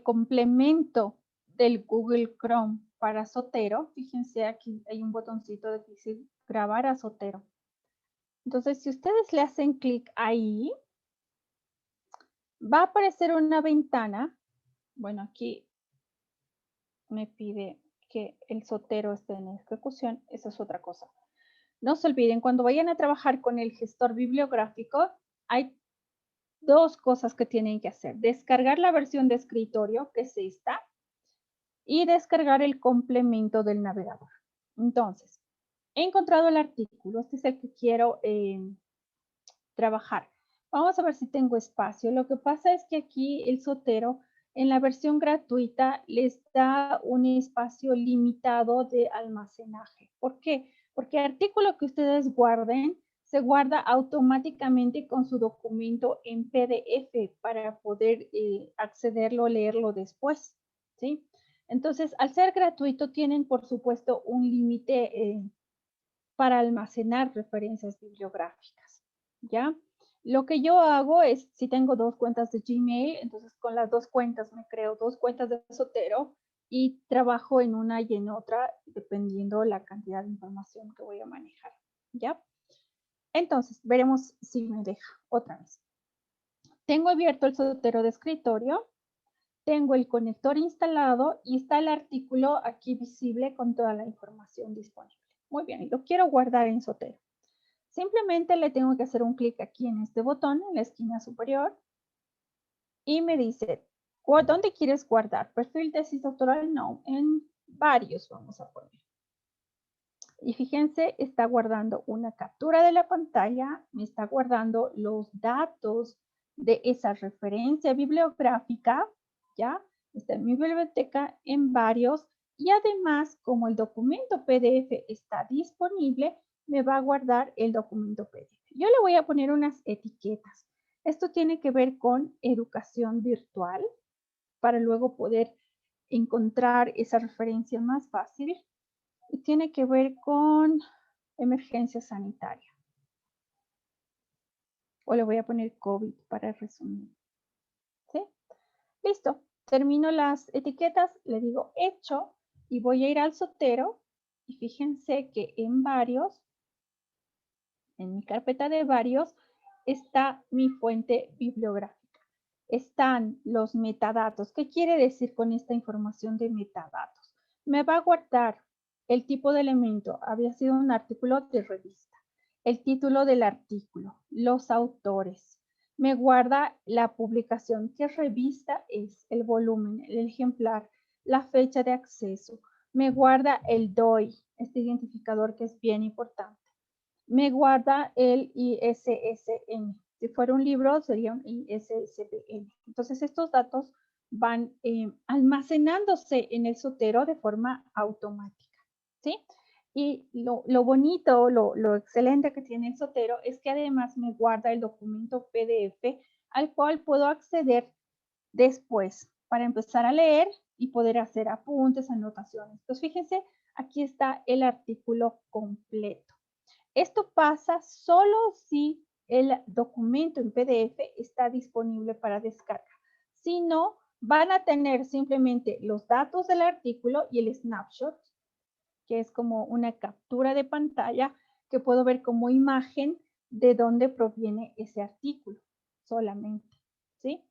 complemento del Google Chrome para Zotero, fíjense aquí hay un botoncito de que dice grabar a Zotero. Entonces, si ustedes le hacen clic ahí, va a aparecer una ventana. Bueno, aquí me pide que el Zotero esté en ejecución. Eso es otra cosa. No se olviden, cuando vayan a trabajar con el gestor bibliográfico, hay dos cosas que tienen que hacer. Descargar la versión de escritorio, que es esta, y descargar el complemento del navegador. Entonces, he encontrado el artículo. Este es el que quiero trabajar. Vamos a ver si tengo espacio. Lo que pasa es que aquí el Zotero, en la versión gratuita, les da un espacio limitado de almacenaje. ¿Por qué? Porque el artículo que ustedes guarden se guarda automáticamente con su documento en PDF para poder accederlo, leerlo después, ¿sí? Entonces, al ser gratuito, tienen, por supuesto, un límite para almacenar referencias bibliográficas, ¿ya? Lo que yo hago es, si tengo dos cuentas de Gmail, entonces con las dos cuentas me creo dos cuentas de Zotero y trabajo en una y en otra, dependiendo la cantidad de información que voy a manejar, ¿ya? Entonces, veremos si me deja otra vez. Tengo abierto el Zotero de escritorio, tengo el conector instalado y está el artículo aquí visible con toda la información disponible. Muy bien, y lo quiero guardar en Zotero. Simplemente le tengo que hacer un clic aquí en este botón en la esquina superior y me dice, ¿dónde quieres guardar? Perfil, tesis doctoral, no, en varios vamos a poner. Y fíjense, está guardando una captura de la pantalla, me está guardando los datos de esa referencia bibliográfica, ¿ya? Está en mi biblioteca en varios y además, como el documento PDF está disponible, me va a guardar el documento PDF. Yo le voy a poner unas etiquetas. Esto tiene que ver con educación virtual para luego poder encontrar esa referencia más fácil. Y tiene que ver con emergencia sanitaria. O le voy a poner COVID para resumir. ¿Sí? Listo. Termino las etiquetas, le digo hecho y voy a ir al Zotero y fíjense que en varios, en mi carpeta de varios, está mi fuente bibliográfica. Están los metadatos. ¿Qué quiere decir con esta información de metadatos? Me va a guardar el tipo de elemento. Había sido un artículo de revista. El título del artículo, los autores. Me guarda la publicación. ¿Qué revista es? El volumen, el ejemplar, la fecha de acceso. Me guarda el DOI, este identificador que es bien importante. Me guarda el ISSN. Si fuera un libro, sería un ISSN. Entonces, estos datos van almacenándose en el Zotero de forma automática, ¿sí? Y lo bonito, lo excelente que tiene el Zotero es que además me guarda el documento PDF al cual puedo acceder después para empezar a leer y poder hacer apuntes, anotaciones. Entonces, fíjense, aquí está el artículo completo. Esto pasa solo si el documento en PDF está disponible para descarga. Si no, van a tener simplemente los datos del artículo y el snapshot, que es como una captura de pantalla que puedo ver como imagen de dónde proviene ese artículo solamente, ¿sí?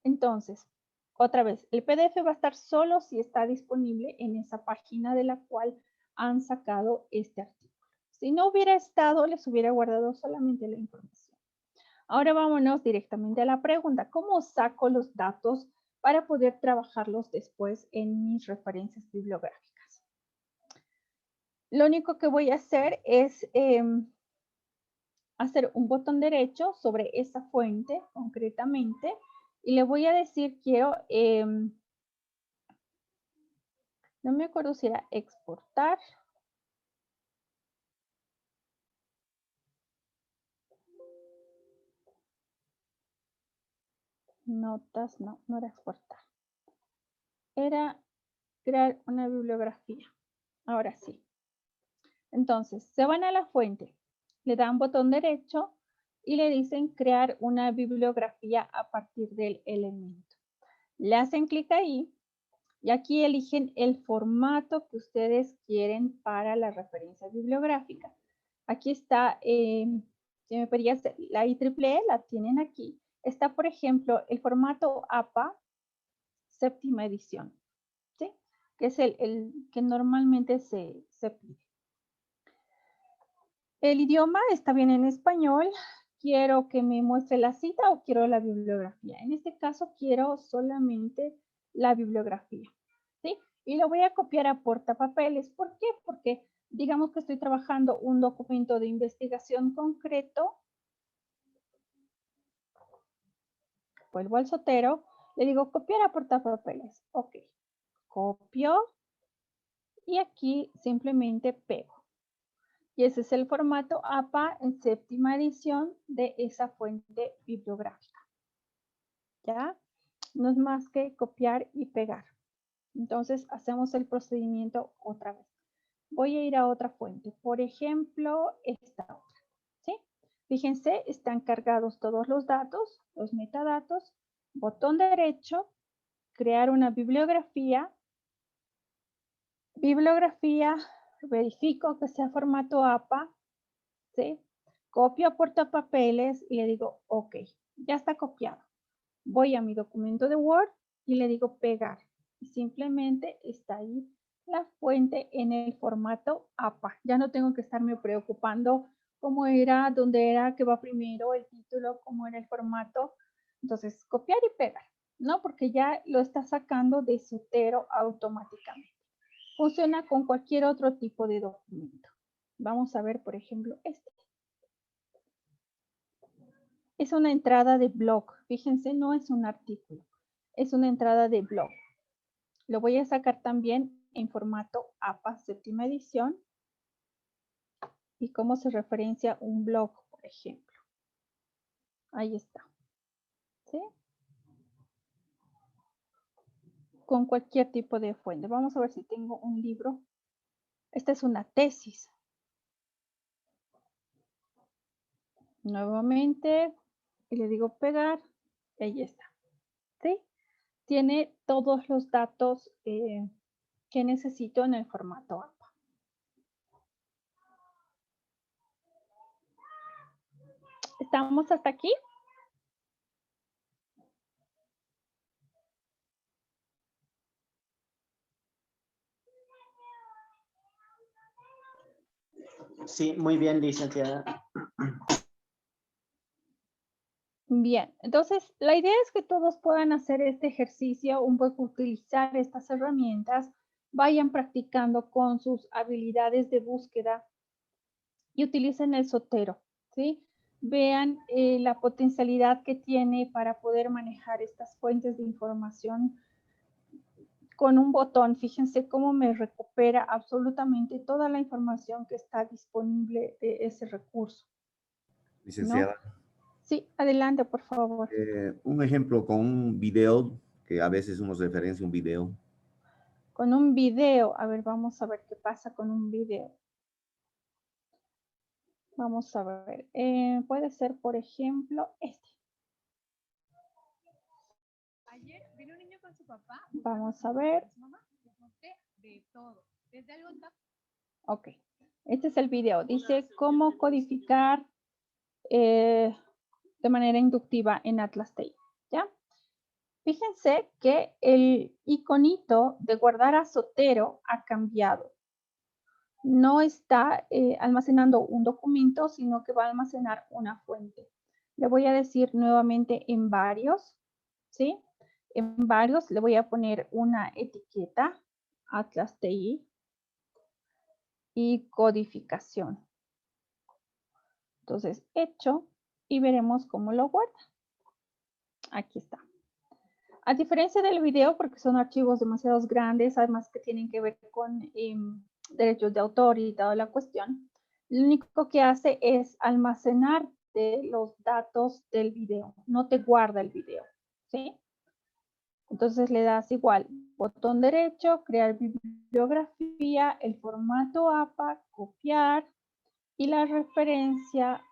Entonces, otra vez, el PDF va a estar solo si está disponible en esa página de la cual han sacado este artículo. Si no hubiera estado, les hubiera guardado solamente la información. Ahora vámonos directamente a la pregunta. ¿Cómo saco los datos para poder trabajarlos después en mis referencias bibliográficas? Lo único que voy a hacer es hacer un botón derecho sobre esa fuente concretamente y le voy a decir quiero, no me acuerdo si era exportar. Notas, no era exportar. Era crear una bibliografía. Ahora sí. Entonces, se van a la fuente, le dan botón derecho y le dicen crear una bibliografía a partir del elemento. Le hacen clic ahí y aquí eligen el formato que ustedes quieren para la referencia bibliográfica. Aquí está, si me pedías la IEEE, la tienen aquí. Está, por ejemplo, el formato APA, séptima edición, ¿sí? Que es el que normalmente se pide. El idioma está bien en español. Quiero que me muestre la cita o quiero la bibliografía. En este caso quiero solamente la bibliografía, ¿sí? Y lo voy a copiar a portapapeles. ¿Por qué? Porque digamos que estoy trabajando un documento de investigación concreto. Vuelvo al Zotero, le digo copiar a portapapeles. Ok, copio y aquí simplemente pego. Y ese es el formato APA en séptima edición de esa fuente bibliográfica. ¿Ya? No es más que copiar y pegar. Entonces hacemos el procedimiento otra vez. Voy a ir a otra fuente. Por ejemplo, esta otra. ¿Sí? Fíjense, están cargados todos los datos, los metadatos. Botón derecho, crear una bibliografía. Bibliografía, verifico que sea formato APA. ¿Sí? Copio a portapapeles y le digo, ok, ya está copiado. Voy a mi documento de Word y le digo pegar. Y simplemente está ahí la fuente en el formato APA. Ya no tengo que estarme preocupando cómo era, dónde era, qué va primero, el título, cómo era el formato. Entonces, copiar y pegar, ¿no? Porque ya lo está sacando de Zotero automáticamente. Funciona con cualquier otro tipo de documento. Vamos a ver, por ejemplo, este. Es una entrada de blog. Fíjense, no es un artículo. Es una entrada de blog. Lo voy a sacar también en formato APA séptima edición. Y cómo se referencia un blog, por ejemplo. Ahí está. ¿Sí? Con cualquier tipo de fuente. Vamos a ver si tengo un libro. Esta es una tesis. Nuevamente, y le digo pegar. Ahí está. ¿Sí? Tiene todos los datos que necesito en el formato APA. ¿Estamos hasta aquí? Sí, muy bien, licenciada. Bien, entonces la idea es que todos puedan hacer este ejercicio, un poco utilizar estas herramientas, vayan practicando con sus habilidades de búsqueda y utilicen el Zotero, ¿sí? Vean la potencialidad que tiene para poder manejar estas fuentes de información con un botón. Fíjense cómo me recupera absolutamente toda la información que está disponible de ese recurso. Licenciada, ¿no? Sí, adelante, por favor. un ejemplo con un video, que a veces uno referencia un video. Con un video, a ver, vamos a ver qué pasa con un video. Vamos a ver, puede ser, por ejemplo, este. Ayer vino un niño con su papá. Vamos a ver. De todo. Desde algo tan... Ok, este es el video. Dice cómo codificar de manera inductiva en Atlas TI, ¿ya? Fíjense que el iconito de guardar a Zotero ha cambiado. No está almacenando un documento, sino que va a almacenar una fuente. Le voy a decir nuevamente en varios, ¿sí? En varios le voy a poner una etiqueta, Atlas TI y codificación. Entonces, hecho y veremos cómo lo guarda. Aquí está. A diferencia del video, porque son archivos demasiado grandes, además que tienen que ver con derechos de autor y toda la cuestión, lo único que hace es almacenar los datos del video, no te guarda el video, ¿sí? Entonces le das igual, botón derecho, crear bibliografía, el formato APA, copiar y la referencia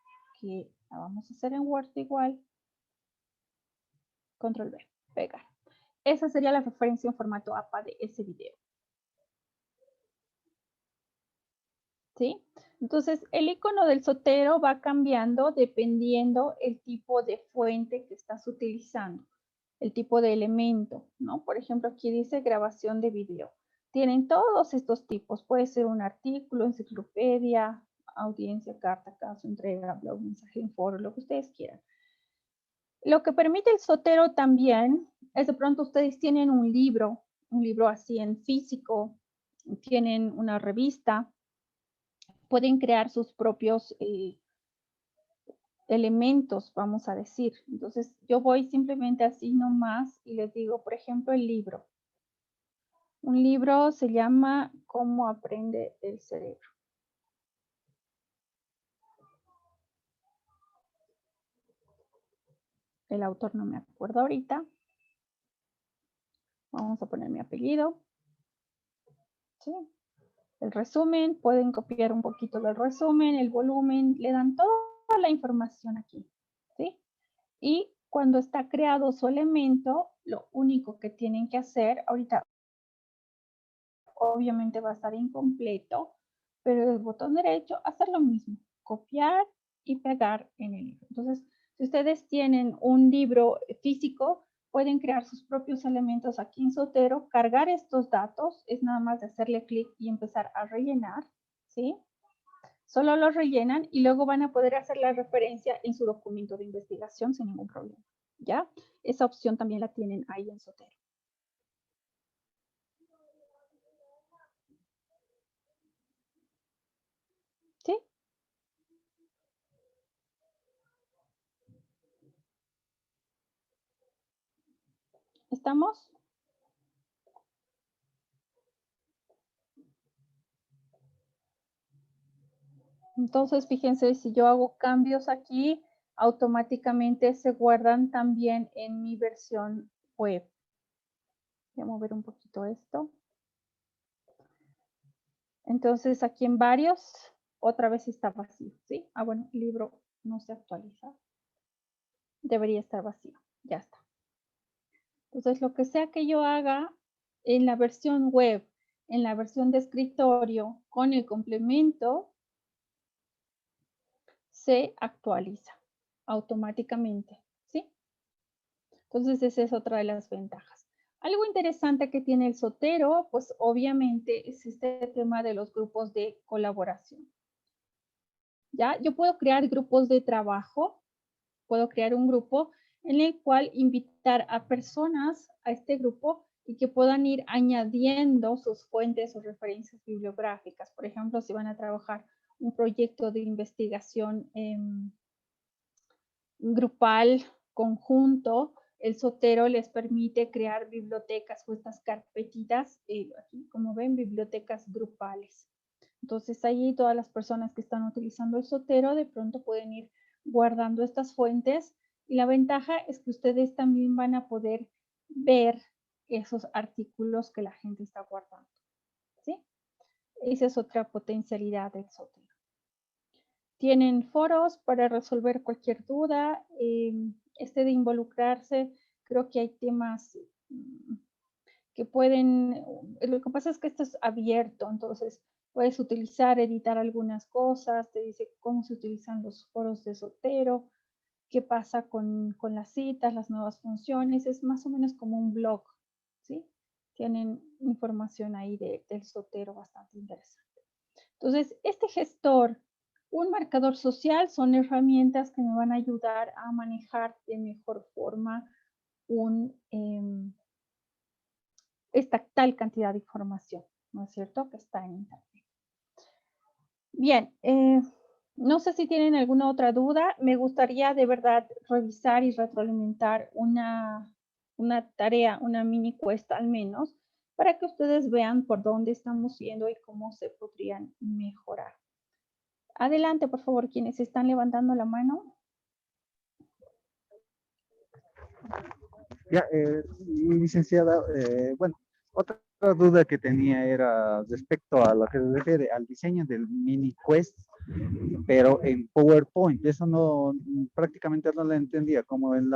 que la vamos a hacer en Word igual, control V, pegar. Esa sería la referencia en formato APA de ese video. ¿Sí? Entonces, el icono del Zotero va cambiando dependiendo el tipo de fuente que estás utilizando, el tipo de elemento, ¿no? Por ejemplo, aquí dice grabación de video. Tienen todos estos tipos. Puede ser un artículo, enciclopedia, audiencia, carta, caso, entrega, blog, mensaje en foro, lo que ustedes quieran. Lo que permite el Zotero también es de pronto ustedes tienen un libro así en físico, tienen una revista, pueden crear sus propios elementos, vamos a decir. Entonces, yo voy simplemente así nomás y les digo, por ejemplo, el libro. Un libro se llama ¿Cómo aprende el cerebro? El autor no me acuerdo ahorita. Vamos a poner mi apellido. ¿Sí? El resumen, pueden copiar un poquito del resumen, el volumen, le dan toda la información aquí, ¿sí? Y cuando está creado su elemento, lo único que tienen que hacer, ahorita obviamente va a estar incompleto, pero el botón derecho, hacer lo mismo, copiar y pegar en el libro. Entonces, si ustedes tienen un libro físico, pueden crear sus propios elementos aquí en Zotero, cargar estos datos, es nada más de hacerle clic y empezar a rellenar, ¿sí? Solo los rellenan y luego van a poder hacer la referencia en su documento de investigación sin ningún problema, ¿ya? Esa opción también la tienen ahí en Zotero. ¿Sí? ¿Estamos? Entonces, fíjense, si yo hago cambios aquí, automáticamente se guardan también en mi versión web. Voy a mover un poquito esto. Entonces, aquí en varios, otra vez está vacío, ¿sí? Ah, bueno, el libro no se actualiza. Debería estar vacío, ya está. Entonces, lo que sea que yo haga en la versión web, en la versión de escritorio, con el complemento, se actualiza automáticamente, ¿sí? Entonces, esa es otra de las ventajas. Algo interesante que tiene el Zotero, pues obviamente es este tema de los grupos de colaboración. ¿Ya? Yo puedo crear grupos de trabajo, puedo crear un grupo en el cual invitar a personas a este grupo y que puedan ir añadiendo sus fuentes o referencias bibliográficas. Por ejemplo, si van a trabajar un proyecto de investigación grupal, conjunto, el Zotero les permite crear bibliotecas o estas carpetitas, aquí como ven, bibliotecas grupales. Entonces ahí todas las personas que están utilizando el Zotero de pronto pueden ir guardando estas fuentes y la ventaja es que ustedes también van a poder ver esos artículos que la gente está guardando, ¿sí? Esa es otra potencialidad del Zotero. Tienen foros para resolver cualquier duda. De involucrarse, creo que hay temas que pueden, lo que pasa es que esto es abierto, entonces puedes utilizar, editar algunas cosas, te dice cómo se utilizan los foros de Zotero, qué pasa con las citas, las nuevas funciones, es más o menos como un blog, ¿sí? Tienen información ahí del Zotero bastante interesante. Entonces, este gestor, un marcador social, son herramientas que me van a ayudar a manejar de mejor forma esta tal cantidad de información, ¿no es cierto?, que está en Internet. Bien, No sé si tienen alguna otra duda. Me gustaría de verdad revisar y retroalimentar una tarea, una mini cuesta al menos, para que ustedes vean por dónde estamos yendo y cómo se podrían mejorar. Adelante, por favor, quienes están levantando la mano. Ya, licenciada, bueno, otra duda que tenía era respecto a lo que se refiere al diseño del mini quest, pero en PowerPoint. Eso no, prácticamente no lo entendía, como en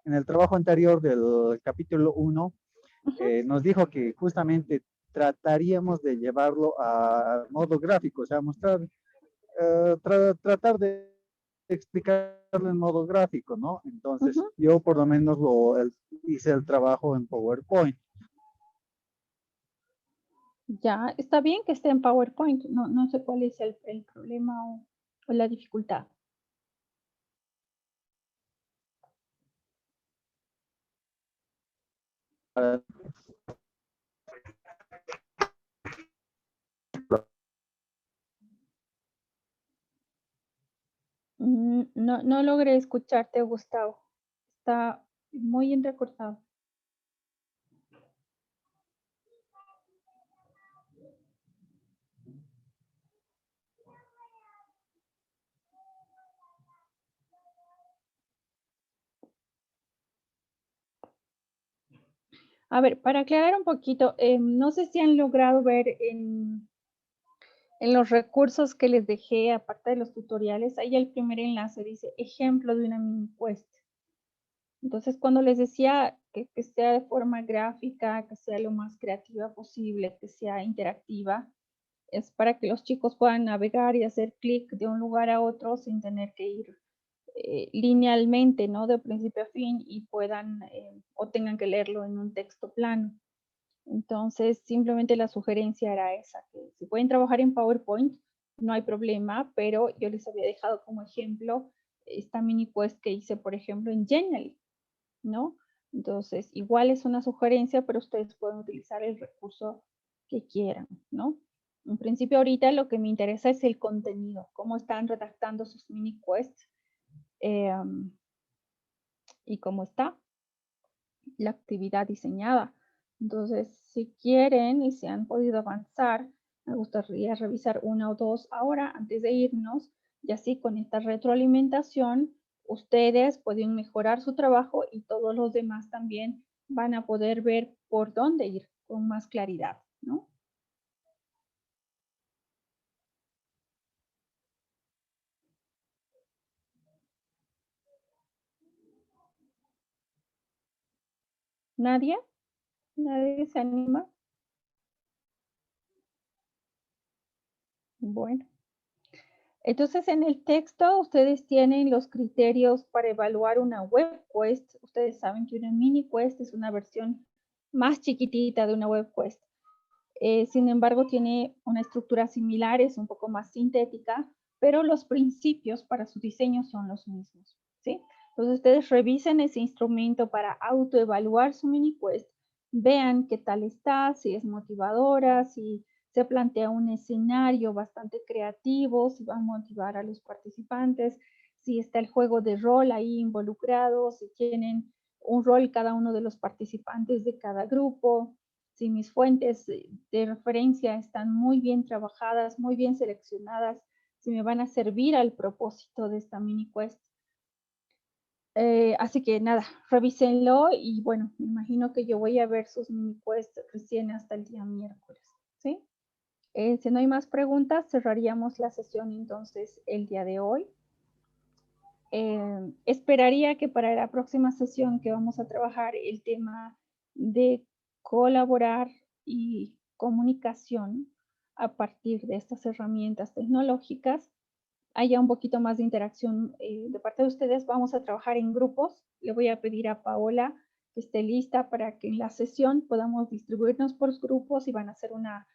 el trabajo anterior del capítulo 1, nos dijo que justamente trataríamos de llevarlo a modo gráfico, o sea, mostrar, tratar de explicarlo en modo gráfico, ¿no? Entonces, Ujú. yo por lo menos hice el trabajo en PowerPoint. Ya, está bien que esté en PowerPoint. No sé cuál es el problema o la dificultad. No logré escucharte, Gustavo. Está muy entrecortado. A ver, para aclarar un poquito, no sé si han logrado ver en los recursos que les dejé, aparte de los tutoriales, ahí el primer enlace dice ejemplo de una mini quest. Entonces, cuando les decía que sea de forma gráfica, que sea lo más creativa posible, que sea interactiva, es para que los chicos puedan navegar y hacer clic de un lugar a otro sin tener que ir linealmente, ¿no? De principio a fin y puedan o tengan que leerlo en un texto plano. Entonces, simplemente la sugerencia era esa, que si pueden trabajar en PowerPoint, no hay problema, pero yo les había dejado como ejemplo esta mini quest que hice, por ejemplo, en Genially, ¿no? Entonces, igual es una sugerencia, pero ustedes pueden utilizar el recurso que quieran, ¿no? En principio, ahorita lo que me interesa es el contenido, cómo están redactando sus mini quests y cómo está la actividad diseñada. Entonces, si quieren y si han podido avanzar, me gustaría revisar una o dos ahora antes de irnos, y así con esta retroalimentación, ustedes pueden mejorar su trabajo y todos los demás también van a poder ver por dónde ir con más claridad, ¿no? ¿Nadie? ¿Nadie se anima? Bueno. Entonces, en el texto ustedes tienen los criterios para evaluar una web quest. Ustedes saben que una mini quest es una versión más chiquitita de una web quest. Sin embargo, tiene una estructura similar, es un poco más sintética, pero los principios para su diseño son los mismos, ¿sí? Entonces, ustedes revisen ese instrumento para autoevaluar su mini quest, vean qué tal está, si es motivadora, si se plantea un escenario bastante creativo, si va a motivar a los participantes, si está el juego de rol ahí involucrado, si tienen un rol cada uno de los participantes de cada grupo, si mis fuentes de referencia están muy bien trabajadas, muy bien seleccionadas, si me van a servir al propósito de esta mini quest. Así que nada, revísenlo y bueno, me imagino que yo voy a ver sus mini quests recién hasta el día miércoles, ¿sí? Si no hay más preguntas, cerraríamos la sesión entonces el día de hoy. Esperaría que para la próxima sesión que vamos a trabajar el tema de colaborar y comunicación a partir de estas herramientas tecnológicas, haya un poquito más de interacción de parte de ustedes. Vamos a trabajar en grupos. Le voy a pedir a Paola que esté lista para que en la sesión podamos distribuirnos por grupos y van a hacer una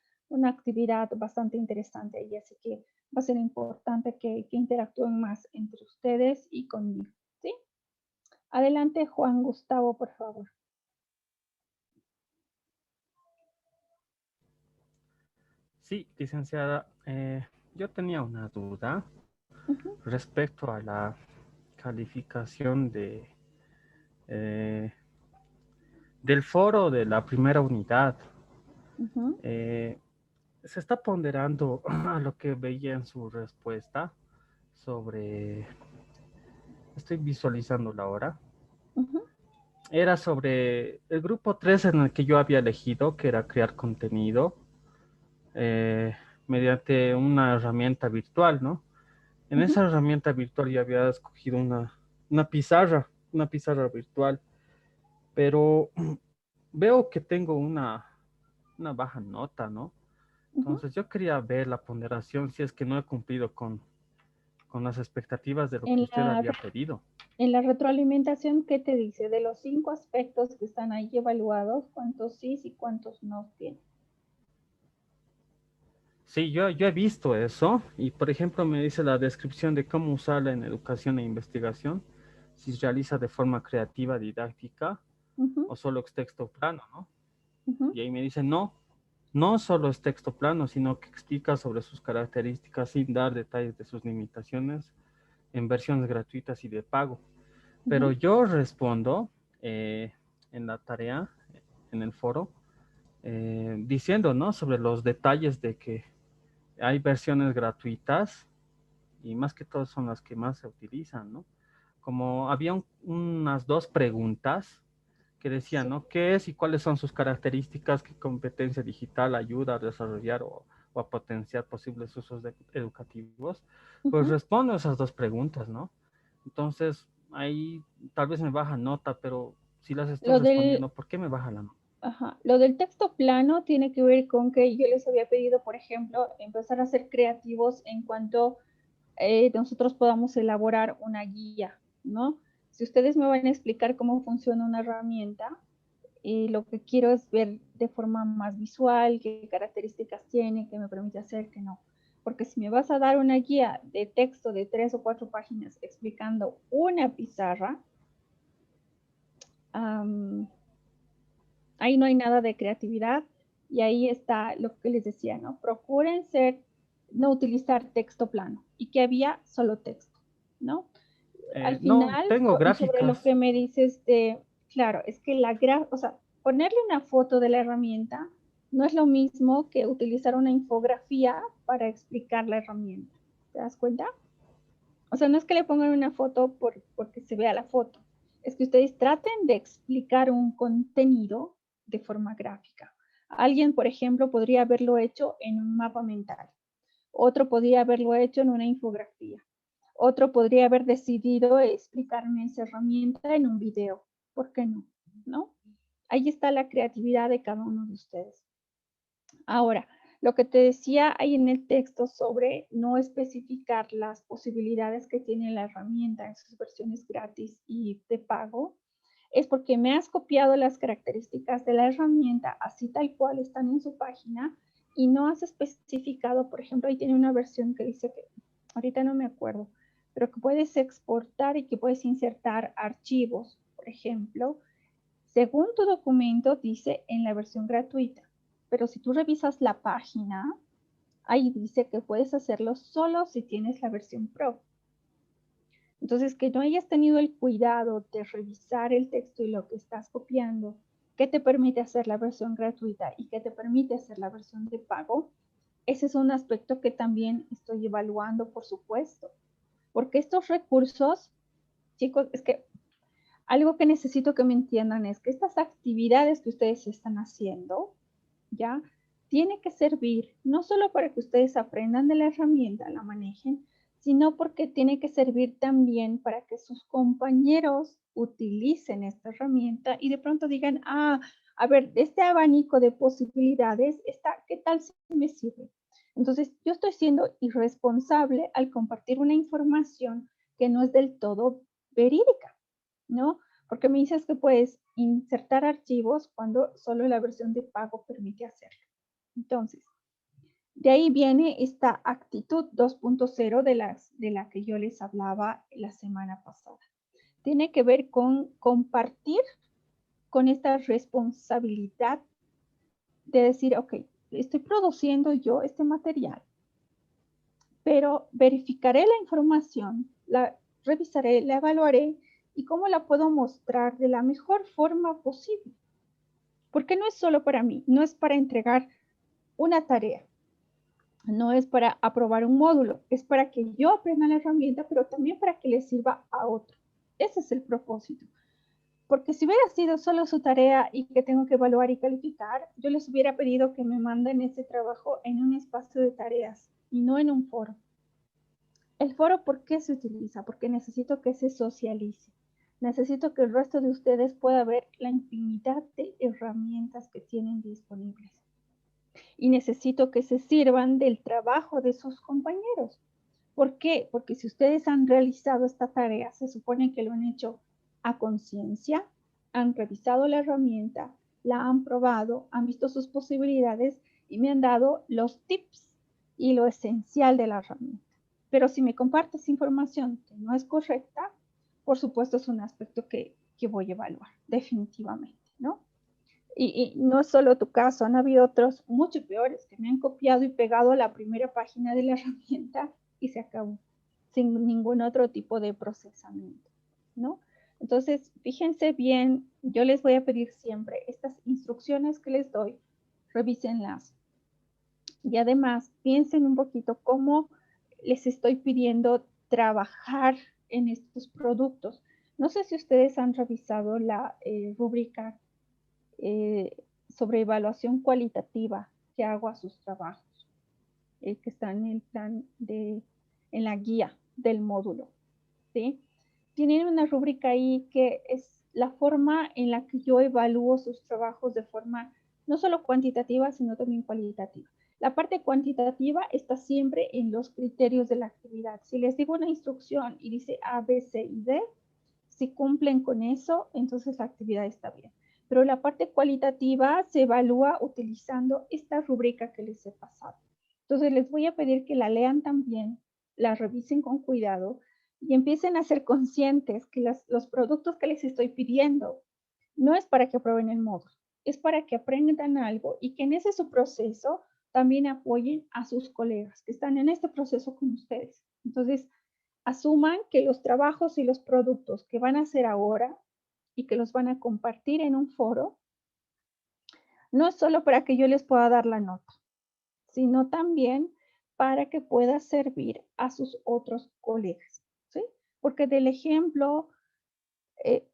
actividad bastante interesante ahí. Así que va a ser importante que interactúen más entre ustedes y conmigo, ¿sí? Adelante, Juan Gustavo, por favor. Sí, licenciada, yo tenía una duda. respecto a la calificación del foro de la primera unidad. Se está ponderando a lo que veía en su respuesta sobre, estoy visualizándola ahora, era sobre el grupo 3 en el que yo había elegido, que era crear contenido mediante una herramienta virtual, ¿no? En esa herramienta virtual yo había escogido una pizarra virtual, pero veo que tengo una baja nota, ¿no? Entonces yo quería ver la ponderación si es que no he cumplido con las expectativas de lo que usted había pedido. En la retroalimentación, ¿qué te dice? De los 5 aspectos que están ahí evaluados, ¿cuántos sí y cuántos no tienen? Sí, yo he visto eso y, por ejemplo, me dice la descripción de cómo usarla en educación e investigación, si se realiza de forma creativa, didáctica o solo es texto plano, ¿no? Y ahí me dice, no solo es texto plano, sino que explica sobre sus características sin dar detalles de sus limitaciones en versiones gratuitas y de pago. Pero yo respondo en la tarea, en el foro, diciendo, ¿no? Sobre los detalles de que hay versiones gratuitas y más que todo son las que más se utilizan, ¿no? Como había unas 2 preguntas que decían, ¿no? ¿Qué es y cuáles son sus características? ¿Qué competencia digital ayuda a desarrollar o a potenciar posibles usos educativos? Pues respondo a esas 2 preguntas, ¿no? Entonces, ahí tal vez me baja nota, pero si las estoy respondiendo, ¿por qué me baja la nota? Lo del texto plano tiene que ver con que yo les había pedido, por ejemplo, empezar a ser creativos en cuanto nosotros podamos elaborar una guía, ¿no? Si ustedes me van a explicar cómo funciona una herramienta, lo que quiero es ver de forma más visual qué características tiene, qué me permite hacer, qué no. Porque si me vas a dar una guía de texto de 3 o 4 páginas explicando una pizarra, ahí no hay nada de creatividad y ahí está lo que les decía, ¿no? Procuren no utilizar texto plano y que había solo texto, ¿no? Al final, no, tengo gráficas. sobre lo que me dices claro, es que o sea, ponerle una foto de la herramienta no es lo mismo que utilizar una infografía para explicar la herramienta. ¿Te das cuenta? O sea, no es que le pongan una foto porque se vea la foto. Es que ustedes traten de explicar un contenido de forma gráfica. Alguien, por ejemplo, podría haberlo hecho en un mapa mental. Otro podría haberlo hecho en una infografía. Otro podría haber decidido explicarme esa herramienta en un video. ¿Por qué no? ¿No? Ahí está la creatividad de cada uno de ustedes. Ahora, lo que te decía ahí en el texto sobre no especificar las posibilidades que tiene la herramienta en sus versiones gratis y de pago, es porque me has copiado las características de la herramienta así tal cual están en su página y no has especificado, por ejemplo, ahí tiene una versión que dice que, ahorita no me acuerdo, pero que puedes exportar y que puedes insertar archivos, por ejemplo, según tu documento dice en la versión gratuita. Pero si tú revisas la página, ahí dice que puedes hacerlo solo si tienes la versión Pro. Entonces, que no hayas tenido el cuidado de revisar el texto y lo que estás copiando, que te permite hacer la versión gratuita y que te permite hacer la versión de pago, ese es un aspecto que también estoy evaluando, por supuesto. Porque estos recursos, chicos, es que algo que necesito que me entiendan es que estas actividades que ustedes están haciendo, ¿ya? Tiene que servir no solo para que ustedes aprendan de la herramienta, la manejen, sino porque tiene que servir también para que sus compañeros utilicen esta herramienta y de pronto digan, a ver, este abanico de posibilidades, ¿qué tal si me sirve? Entonces, yo estoy siendo irresponsable al compartir una información que no es del todo verídica, ¿no? Porque me dices que puedes insertar archivos cuando solo la versión de pago permite hacerlo. Entonces, de ahí viene esta actitud 2.0 de la que yo les hablaba la semana pasada. Tiene que ver con compartir con esta responsabilidad de decir, ok, estoy produciendo yo este material, pero verificaré la información, la revisaré, la evaluaré y cómo la puedo mostrar de la mejor forma posible. Porque no es solo para mí, no es para entregar una tarea, no es para aprobar un módulo, es para que yo aprenda la herramienta, pero también para que le sirva a otro. Ese es el propósito. Porque si hubiera sido solo su tarea y que tengo que evaluar y calificar, yo les hubiera pedido que me manden ese trabajo en un espacio de tareas y no en un foro. El foro, ¿por qué se utiliza? Porque necesito que se socialice. Necesito que el resto de ustedes pueda ver la infinidad de herramientas que tienen disponibles. Y necesito que se sirvan del trabajo de sus compañeros. ¿Por qué? Porque si ustedes han realizado esta tarea, se supone que lo han hecho a conciencia, han revisado la herramienta, la han probado, han visto sus posibilidades y me han dado los tips y lo esencial de la herramienta. Pero si me compartes información que no es correcta, por supuesto es un aspecto que voy a evaluar, definitivamente, ¿no? Y no es solo tu caso, han habido otros mucho peores que me han copiado y pegado la primera página de la herramienta y se acabó, sin ningún otro tipo de procesamiento, ¿no? Entonces, fíjense bien, yo les voy a pedir siempre estas instrucciones que les doy, revísenlas. Y además, piensen un poquito cómo les estoy pidiendo trabajar en estos productos. No sé si ustedes han revisado la rúbrica sobre evaluación cualitativa que hago a sus trabajos, que están en el plan en la guía del módulo, ¿sí? Tienen una rúbrica ahí que es la forma en la que yo evalúo sus trabajos de forma no solo cuantitativa, sino también cualitativa. La parte cuantitativa está siempre en los criterios de la actividad. Si les digo una instrucción y dice A, B, C y D, si cumplen con eso, entonces la actividad está bien. Pero la parte cualitativa se evalúa utilizando esta rúbrica que les he pasado. Entonces les voy a pedir que la lean también, la revisen con cuidado y empiecen a ser conscientes que los productos que les estoy pidiendo no es para que aprueben el módulo, es para que aprendan algo y que en ese su proceso también apoyen a sus colegas que están en este proceso con ustedes. Entonces, asuman que los trabajos y los productos que van a hacer ahora y que los van a compartir en un foro, no es solo para que yo les pueda dar la nota, sino también para que pueda servir a sus otros colegas, ¿sí? Porque del ejemplo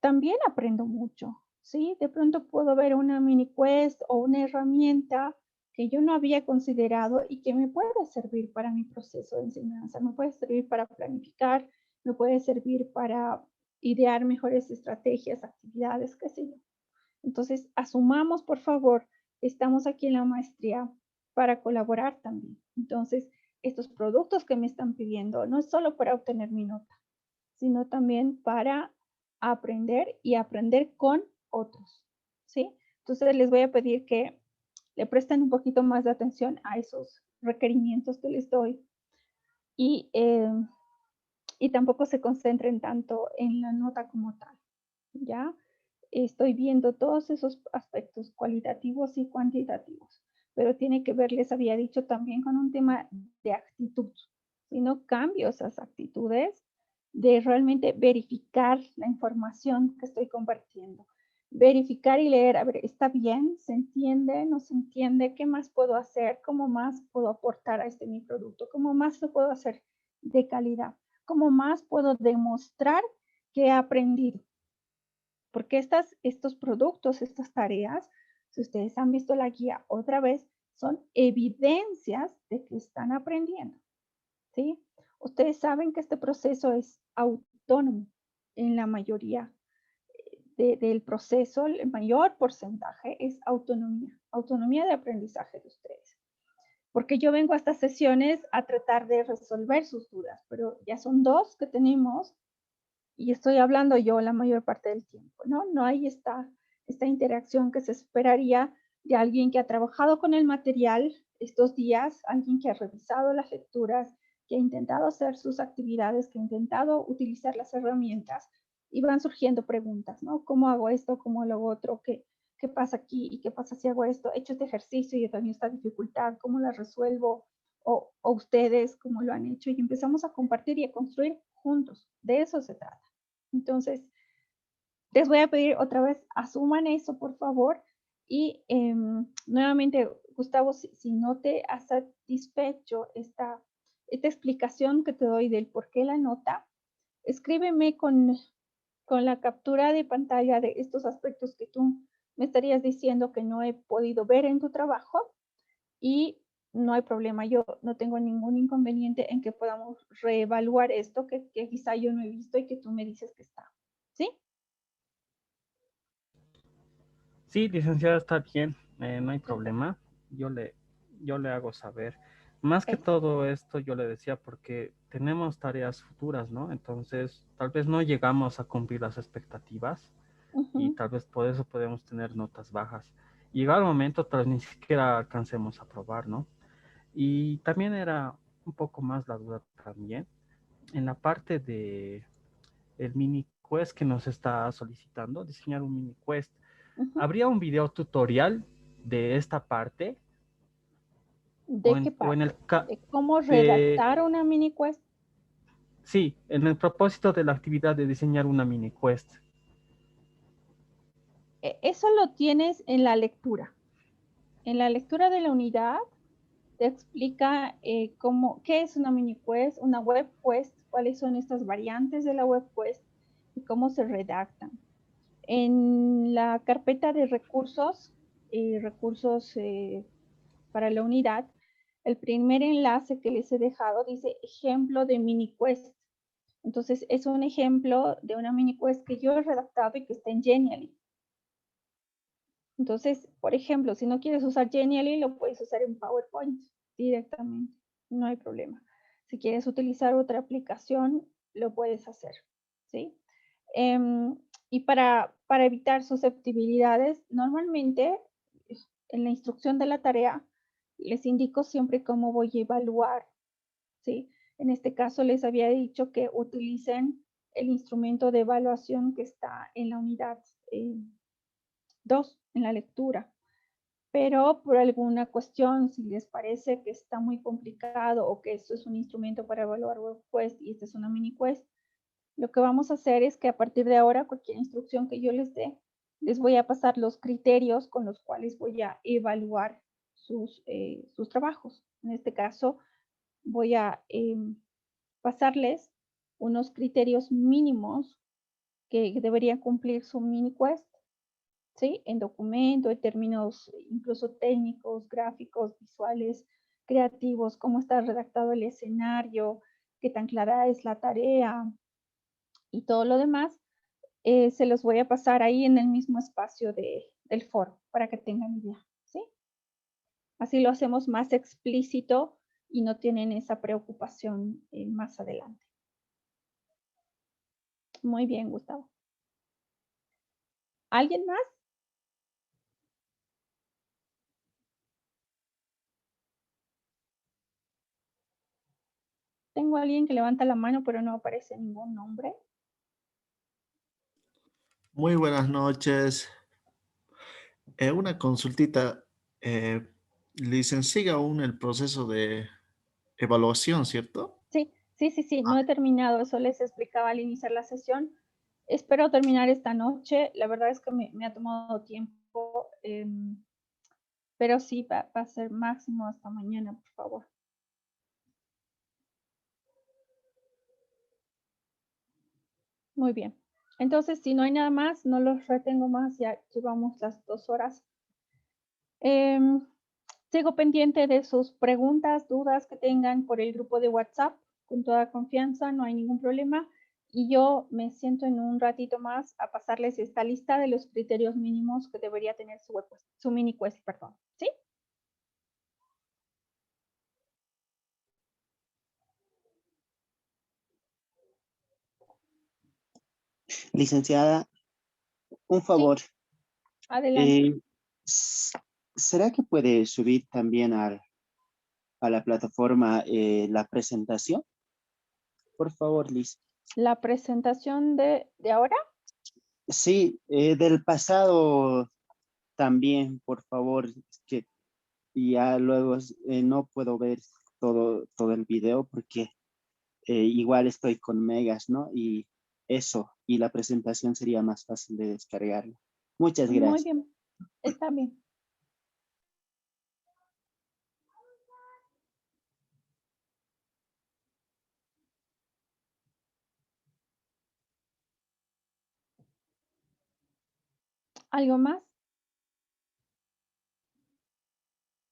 también aprendo mucho, ¿sí? De pronto puedo ver una mini quest o una herramienta que yo no había considerado y que me puede servir para mi proceso de enseñanza, me puede servir para planificar, me puede servir para idear mejores estrategias, actividades, qué sé yo. Entonces, asumamos, por favor, estamos aquí en la maestría para colaborar también. Entonces, estos productos que me están pidiendo no es solo para obtener mi nota, sino también para aprender y aprender con otros, ¿sí? Entonces, les voy a pedir que le presten un poquito más de atención a esos requerimientos que les doy y tampoco se concentren tanto en la nota como tal, ¿ya? Estoy viendo todos esos aspectos cualitativos y cuantitativos, pero tiene que ver, les había dicho también con un tema de actitud, si no cambio esas actitudes, de realmente verificar la información que estoy compartiendo, verificar y leer, a ver, ¿está bien? ¿Se entiende? ¿No se entiende? ¿Qué más puedo hacer? ¿Cómo más puedo aportar a mi producto? ¿Cómo más lo puedo hacer de calidad? ¿Cómo más puedo demostrar que he aprendido? Porque estos productos, estas tareas, si ustedes han visto la guía otra vez, son evidencias de que están aprendiendo, ¿sí? Ustedes saben que este proceso es autónomo en la mayoría del proceso, el mayor porcentaje es autonomía de aprendizaje de ustedes. Porque yo vengo a estas sesiones a tratar de resolver sus dudas, pero ya son 2 que tenemos y estoy hablando yo la mayor parte del tiempo, ¿no? No hay esta interacción que se esperaría de alguien que ha trabajado con el material estos días, alguien que ha revisado las lecturas, que ha intentado hacer sus actividades, que ha intentado utilizar las herramientas y van surgiendo preguntas, ¿no? ¿Cómo hago esto? ¿Cómo lo hago otro? ¿Qué pasa aquí? ¿Y qué pasa si hago esto? He hecho este ejercicio y he tenido esta dificultad, ¿cómo la resuelvo? o ustedes como lo han hecho y empezamos a compartir y a construir juntos. De eso se trata. Entonces, les voy a pedir otra vez, asuman eso, por favor. Y nuevamente, Gustavo, si no te ha satisfecho esta explicación que te doy del por qué la nota, escríbeme con la captura de pantalla de estos aspectos que tú me estarías diciendo que no he podido ver en tu trabajo y no hay problema. Yo no tengo ningún inconveniente en que podamos reevaluar esto que quizá yo no he visto y que tú me dices que está. ¿Sí? Sí, licenciada, está bien, no hay problema. Yo le hago saber. Más que todo esto, yo le decía, porque tenemos tareas futuras, ¿no? Entonces, tal vez no llegamos a cumplir las expectativas y tal vez por eso podemos tener notas bajas. Y llegado el momento, tal vez ni siquiera alcancemos a probar, ¿no? Y también era un poco más la duda también en la parte de el mini quest que nos está solicitando, diseñar un mini quest. ¿Habría un video tutorial de esta parte? ¿De qué parte? O en el ¿De cómo redactar una mini quest? Sí, en el propósito de la actividad de diseñar una mini quest. Eso lo tienes en la lectura. En la lectura de la unidad te explica qué es una mini quest, una web quest, cuáles son estas variantes de la web quest y cómo se redactan. En la carpeta de recursos para la unidad, el primer enlace que les he dejado dice ejemplo de mini quest. Entonces es un ejemplo de una mini quest que yo he redactado y que está en Genially. Entonces, por ejemplo, si no quieres usar Genially, lo puedes usar en PowerPoint directamente, no hay problema. Si quieres utilizar otra aplicación, lo puedes hacer, ¿sí? Y para evitar susceptibilidades, normalmente en la instrucción de la tarea les indico siempre cómo voy a evaluar, ¿sí? En este caso les había dicho que utilicen el instrumento de evaluación que está en la unidad 2, en la lectura. Pero por alguna cuestión, si les parece que está muy complicado o que esto es un instrumento para evaluar web quest y esta es una mini quest, lo que vamos a hacer es que a partir de ahora, cualquier instrucción que yo les dé, les voy a pasar los criterios con los cuales voy a evaluar sus trabajos. En este caso, voy a pasarles unos criterios mínimos que debería cumplir su mini quest, ¿sí? En documento, en términos incluso técnicos, gráficos, visuales, creativos, cómo está redactado el escenario, qué tan clara es la tarea y todo lo demás, se los voy a pasar ahí en el mismo espacio del foro para que tengan idea, ¿sí? Así lo hacemos más explícito y no tienen esa preocupación más adelante. Muy bien, Gustavo. ¿Alguien más? Tengo a alguien que levanta la mano, pero no aparece ningún nombre. Muy buenas noches. Una consultita. Licencia aún el proceso de evaluación, ¿cierto? Sí, no he terminado, eso les explicaba al iniciar la sesión. Espero terminar esta noche, la verdad es que me ha tomado tiempo, pero sí, va a ser máximo hasta mañana, por favor. Muy bien, entonces si no hay nada más, no los retengo más, ya llevamos las 2 horas. Sigo pendiente de sus preguntas, dudas que tengan por el grupo de WhatsApp, con toda confianza, no hay ningún problema. Y yo me siento en un ratito más a pasarles esta lista de los criterios mínimos que debería tener su mini quest, perdón. ¿Sí? Licenciada, un favor. Sí. Adelante. ¿Será que puede subir también a la plataforma la presentación? Por favor, Liz. ¿La presentación de ahora? Sí, del pasado también, por favor, que ya luego no puedo ver todo el video porque igual estoy con megas, ¿no? Y eso, y la presentación sería más fácil de descargarla. Muchas Muy gracias. bien, está bien. ¿Algo más?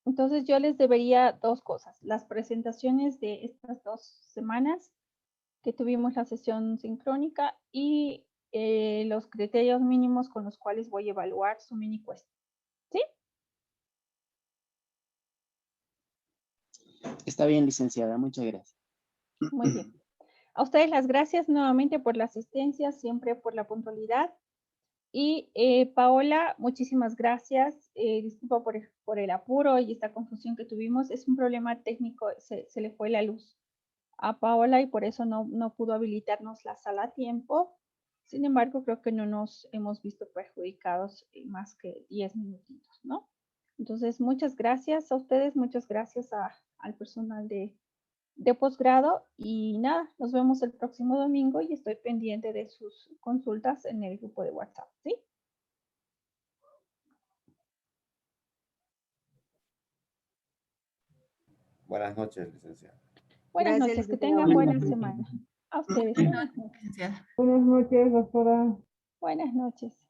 Entonces yo les debería dos cosas. Las presentaciones de estas 2 semanas que tuvimos la sesión sincrónica y los criterios mínimos con los cuales voy a evaluar su mini cuesta. ¿Sí? Está bien, licenciada. Muchas gracias. Muy bien. A ustedes las gracias nuevamente por la asistencia, siempre por la puntualidad. Y Paola, muchísimas gracias. Disculpa por el apuro y esta confusión que tuvimos. Es un problema técnico, se le fue la luz a Paola y por eso no pudo habilitarnos la sala a tiempo. Sin embargo, creo que no nos hemos visto perjudicados más que 10 minutitos, ¿no? Entonces, muchas gracias a ustedes, muchas gracias al personal de posgrado y nada, nos vemos el próximo domingo y estoy pendiente de sus consultas en el grupo de WhatsApp, ¿sí? Buenas noches, licenciada. Buenas Gracias, noches, que licenciada. tengan buena semana. A ustedes, buenas noches. Buenas noches, doctora. Buenas noches.